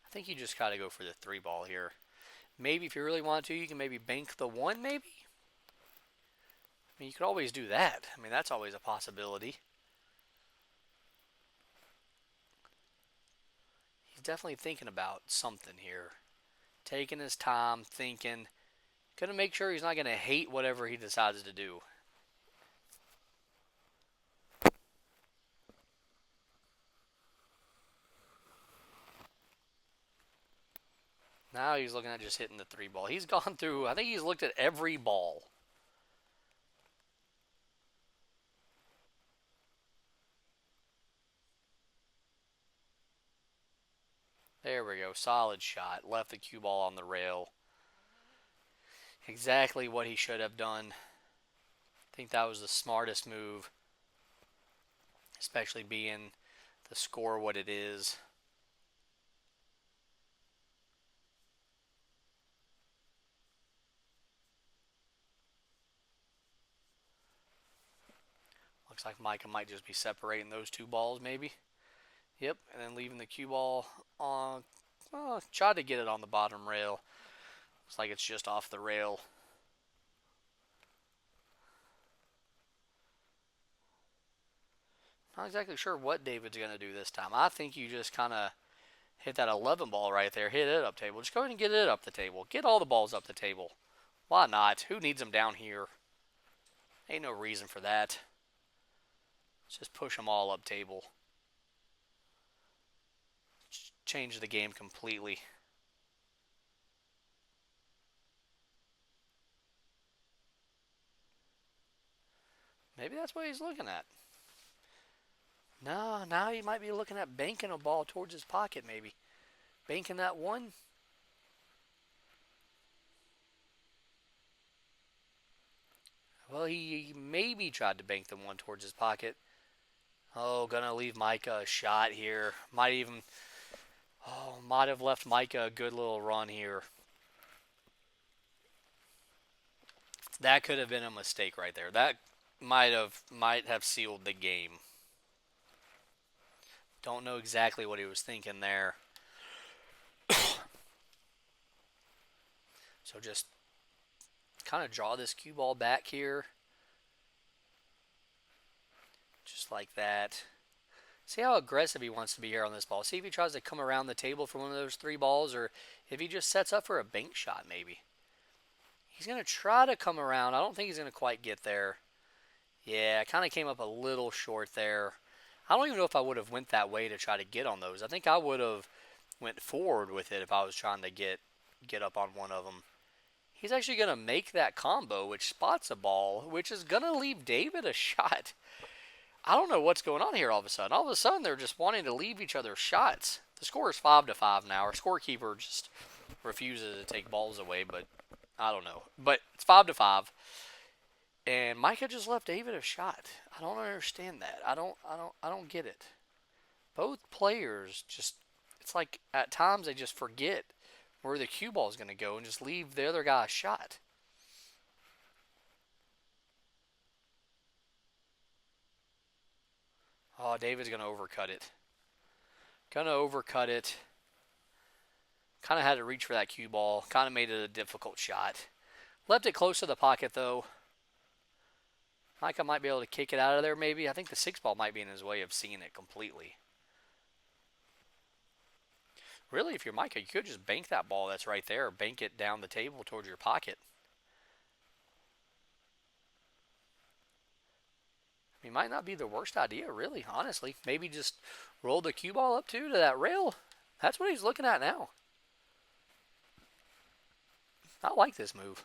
I think you just got to go for the 3-ball here. Maybe if you really want to, you can maybe bank the 1, maybe? I mean, you could always do that. I mean, that's always a possibility. He's definitely thinking about something here. Taking his time, thinking. Gonna make sure he's not gonna hate whatever he decides to do. Now he's looking at just hitting the 3-ball. He's gone through, I think he's looked at every ball. There we go. Solid shot. Left the cue ball on the rail. Exactly what he should have done. I think that was the smartest move. Especially being the score what it is. Looks like Micah might just be separating those two balls maybe. Yep, and then leaving the cue ball on. Well, tried to get it on the bottom rail. Looks like it's just off the rail. Not exactly sure what David's going to do this time. I think you just kind of hit that 11 ball right there. Hit it up table. Just go ahead and get it up the table. Get all the balls up the table. Why not? Who needs them down here? Ain't no reason for that. Let's just push them all up table. Change the game completely. Maybe that's what he's looking at. No, now he might be looking at banking a ball towards his pocket maybe. Banking that one. Well, he maybe tried to bank the one towards his pocket. Oh, gonna leave Micah a shot here. Might have left Micah a good little run here. That could have been a mistake right there. That might have sealed the game. Don't know exactly what he was thinking there. So just kind of draw this cue ball back here. Just like that. See how aggressive he wants to be here on this ball. See if he tries to come around the table for one of those three balls, or if he just sets up for a bank shot maybe. He's going to try to come around. I don't think he's going to quite get there. Yeah, kind of came up a little short there. I don't even know if I would have went that way to try to get on those. I think I would have went forward with it if I was trying to get up on one of them. He's actually going to make that combo, which spots a ball, which is going to leave David a shot. I don't know what's going on here all of a sudden. All of a sudden, they're just wanting to leave each other shots. The score is 5-5 now. Our scorekeeper just refuses to take balls away, but I don't know. But it's 5-5. And Micah just left David a shot. I don't understand that. I don't get it. Both players just, it's like at times they just forget where the cue ball is going to go and just leave the other guy a shot. Oh, David's going to overcut it. Kind of had to reach for that cue ball. Kind of made it a difficult shot. Left it close to the pocket, though. Micah might be able to kick it out of there, maybe. I think the 6 ball might be in his way of seeing it completely. Really, if you're Micah, you could just bank that ball that's right there. Bank it down the table towards your pocket. I mean, might not be the worst idea, really, honestly. Maybe just roll the cue ball up, to that rail. That's what he's looking at now. I like this move.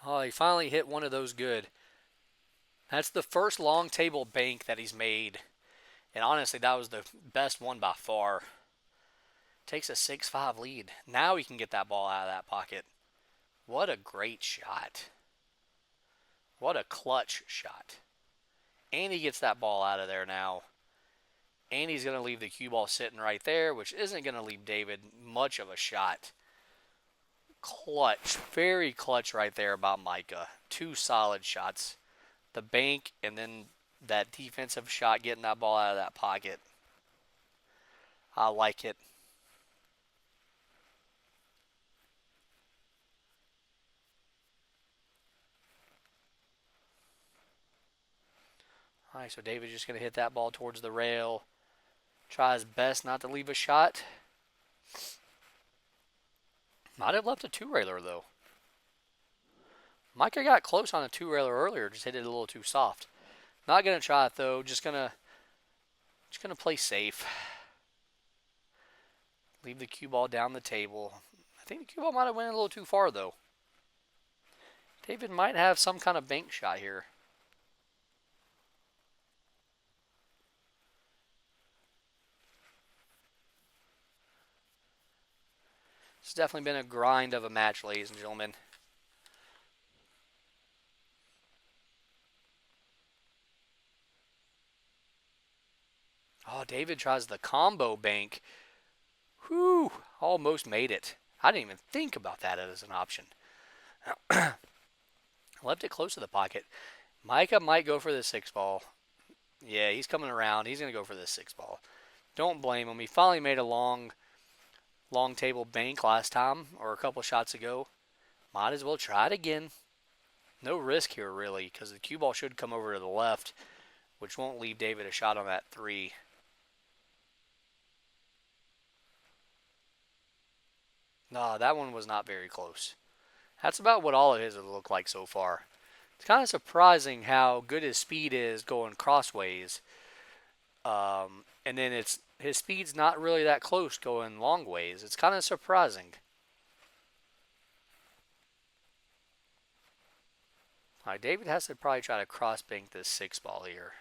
Oh, he finally hit one of those good. That's the first long table bank that he's made. And honestly, that was the best one by far. Takes a 6-5 lead. Now he can get that ball out of that pocket. What a great shot. What a clutch shot. And he gets that ball out of there now. And he's going to leave the cue ball sitting right there, which isn't going to leave David much of a shot. Clutch. Very clutch right there by Micah. 2 solid shots. The bank and then that defensive shot, getting that ball out of that pocket. I like it. All right, so David's just going to hit that ball towards the rail. Try his best not to leave a shot. Might have left a 2-railer, though. Micah got close on a 2-railer earlier, just hit it a little too soft. Not going to try it, though. Just gonna play safe. Leave the cue ball down the table. I think the cue ball might have went a little too far, though. David might have some kind of bank shot here. It's definitely been a grind of a match, ladies and gentlemen. Oh, David tries the combo bank. Whew, almost made it. I didn't even think about that as an option. Left it close to the pocket. Micah might go for the 6 ball. Yeah, he's coming around. He's going to go for the 6 ball. Don't blame him. He finally made a long table bank last time, or a couple shots ago. Might as well try it again. No risk here, really, because the cue ball should come over to the left, which won't leave David a shot on that 3. No, that one was not very close. That's about what all of his have looked like so far. It's kind of surprising how good his speed is going crossways. And then his speed's not really that close going long ways. It's kind of surprising. All right, David has to probably try to cross bank this 6 ball here.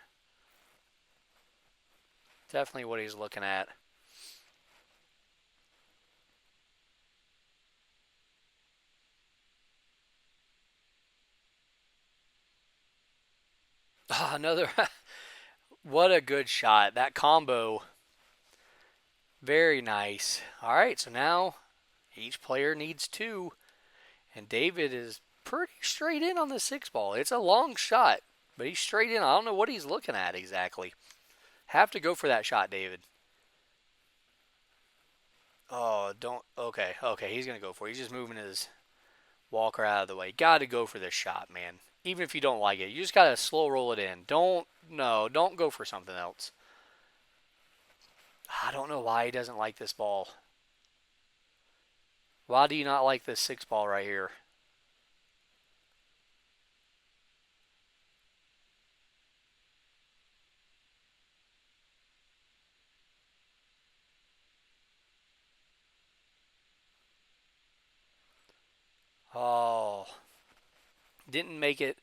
Definitely what he's looking at. Oh, another. What a good shot. That combo. Very nice. All right, so now each player needs 2. And David is pretty straight in on the 6 ball. It's a long shot, but he's straight in. I don't know what he's looking at exactly. Have to go for that shot, David. Oh, don't. Okay, he's going to go for it. He's just moving his walker out of the way. Got to go for this shot, man. Even if you don't like it, you just got to slow roll it in. Don't go for something else. I don't know why he doesn't like this ball. Why do you not like this 6 ball right here? Oh, didn't make it.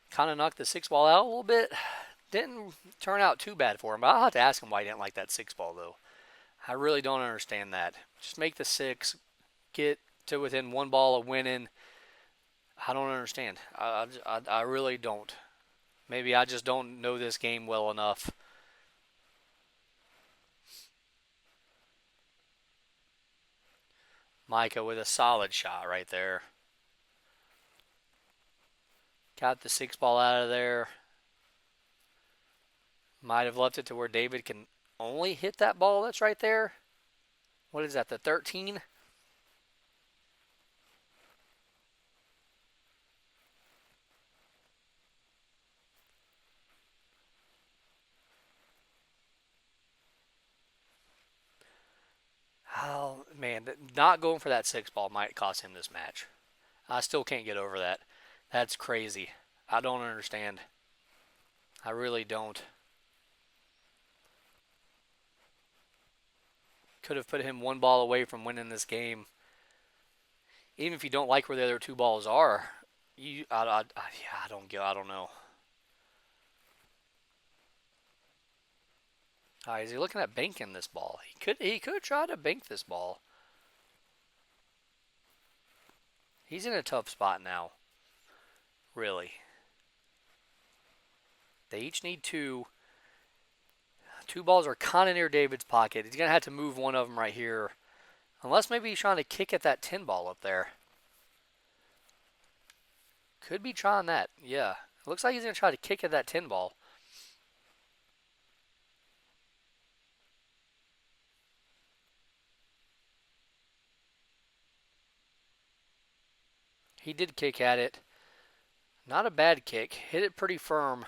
Kind of knocked the 6 ball out a little bit. Didn't turn out too bad for him. But I'll have to ask him why he didn't like that 6 ball, though. I really don't understand that. Just make the 6, get to within 1 ball of winning. I don't understand. I really don't. Maybe I just don't know this game well enough. Micah with a solid shot right there. Got the 6 ball out of there. Might have left it to where David can only hit that ball that's right there. What is that, the 13? Oh, man, not going for that 6 ball might cost him this match. I still can't get over that. That's crazy. I don't understand. I really don't. Could have put him 1 ball away from winning this game. Even if you don't like where the other 2 balls are, I don't know. Is he looking at banking this ball? He could try to bank this ball. He's in a tough spot now. Really. They each need 2. 2 balls are kind of near David's pocket. He's going to have to move one of them right here. Unless maybe he's trying to kick at that 10 ball up there. Could be trying that. Yeah. It looks like he's going to try to kick at that 10 ball. He did kick at it. Not a bad kick. Hit it pretty firm.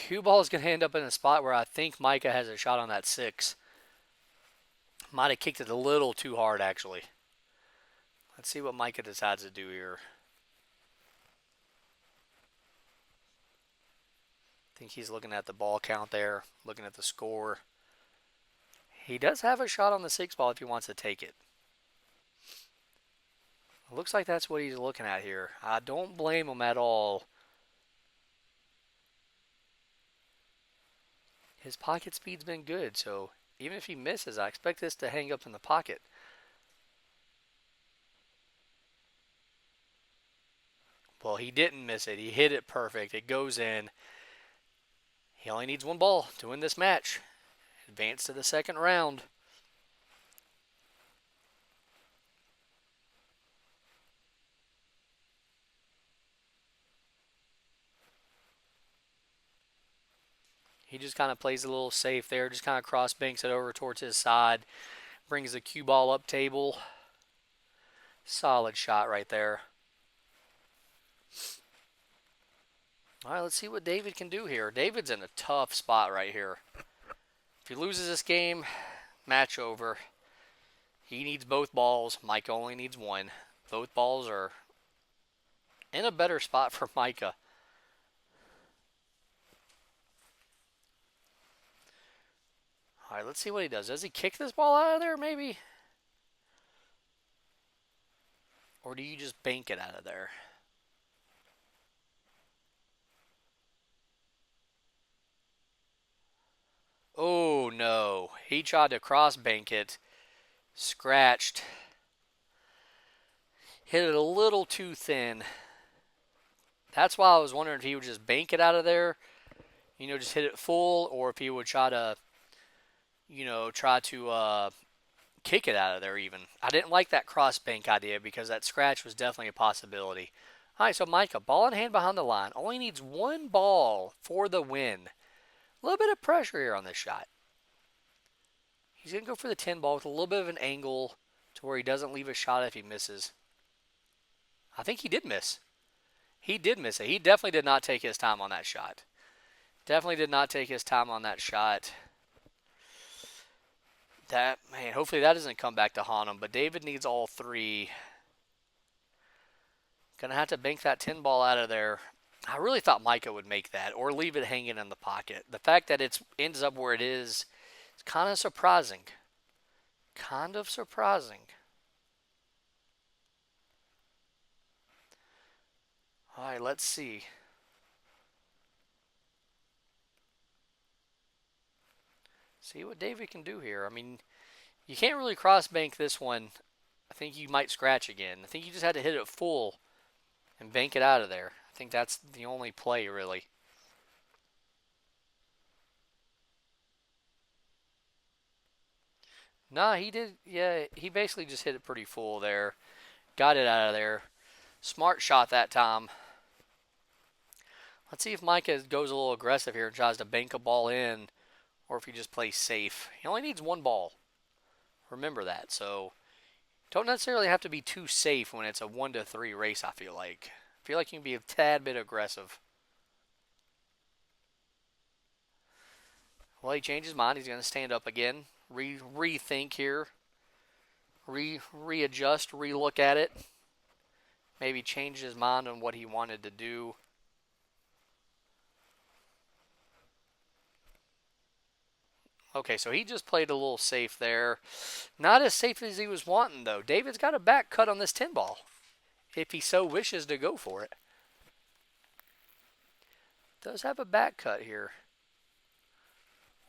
Cue ball is going to end up in a spot where I think Micah has a shot on that 6. Might have kicked it a little too hard, actually. Let's see what Micah decides to do here. I think he's looking at the ball count there, looking at the score. He does have a shot on the 6 ball if he wants to take it. It looks like that's what he's looking at here. I don't blame him at all. His pocket speed's been good, so even if he misses, I expect this to hang up in the pocket. Well, he didn't miss it. He hit it perfect. It goes in. He only needs one ball to win this match. Advance to the second round. He just kind of plays a little safe there, just kind of cross banks it over towards his side. Brings the cue ball up table. Solid shot right there. All right, let's see what David can do here. David's in a tough spot right here. If he loses this game, match over. He needs both balls. Micah only needs one. Both balls are in a better spot for Micah. All right, let's see what he does. Does he kick this ball out of there, maybe? Or do you just bank it out of there? Oh, no. He tried to cross bank it. Scratched. Hit it a little too thin. That's why I was wondering if he would just bank it out of there. You know, just hit it full. Or if he would try to, kick it out of there even. I didn't like that cross bank idea because that scratch was definitely a possibility. All right, so Micah, ball in hand behind the line. Only needs one ball for the win. A little bit of pressure here on this shot. He's going to go for the 10 ball with a little bit of an angle to where he doesn't leave a shot if he misses. I think he did miss. He did miss it. He definitely did not take his time on that shot. Definitely did not take his time on that shot. Hopefully that doesn't come back to haunt him. But David needs all three. Gonna have to bank that 10 ball out of there. I really thought Micah would make that or leave it hanging in the pocket. The fact that it ends up where it is kind of surprising. Kind of surprising. All right, let's see. See what David can do here. I mean, you can't really cross bank this one. I think you might scratch again. I think you just had to hit it full and bank it out of there. I think that's the only play, really. Nah, he did. Yeah, he basically just hit it pretty full there. Got it out of there. Smart shot that time. Let's see if Micah goes a little aggressive here and tries to bank a ball in, or if he just plays safe. He only needs one ball. Remember that. So don't necessarily have to be too safe when it's a 1-3 race, I feel like. I feel like you can be a tad bit aggressive. Well, he changed his mind. He's going to stand up again. Rethink here. Readjust, relook at it. Maybe change his mind on what he wanted to do. Okay, so he just played a little safe there. Not as safe as he was wanting, though. David's got a back cut on this 10 ball, if he so wishes to go for it. Does have a back cut here.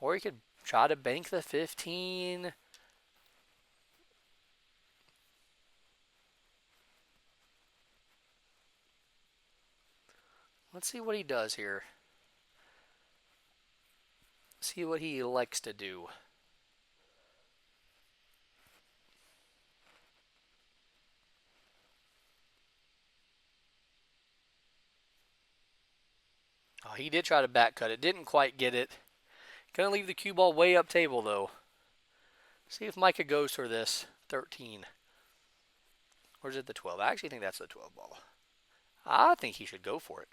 Or he could try to bank the 15. Let's see what he does here. See what he elects to do. Oh, he did try to back cut it. Didn't quite get it. Gonna leave the cue ball way up table, though. See if Micah goes for this 13. Or is it the 12? I actually think that's the 12 ball. I think he should go for it.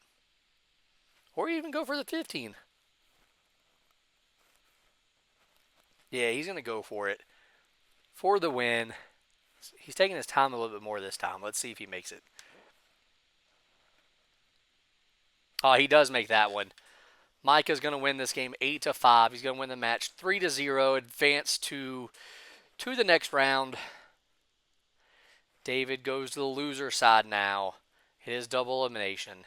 Or even go for the 15. Yeah, he's going to go for it. For the win. He's taking his time a little bit more this time. Let's see if he makes it. Oh, he does make that one. Micah's going to win this game 8-5. He's going to win the match 3-0. Advance to the next round. David goes to the loser side now. It is double elimination.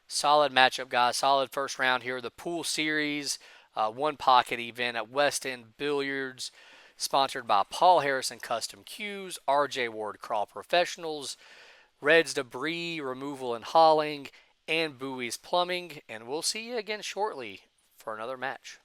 Solid matchup, guys. Solid first round here. The pool series, one pocket event at WestEnd Billiards, sponsored by Paul Harrison Custom Cues, RJ Ward Crawl Professionals, Red's Debris Removal and Hauling, and Buoy's Plumbing. And we'll see you again shortly for another match.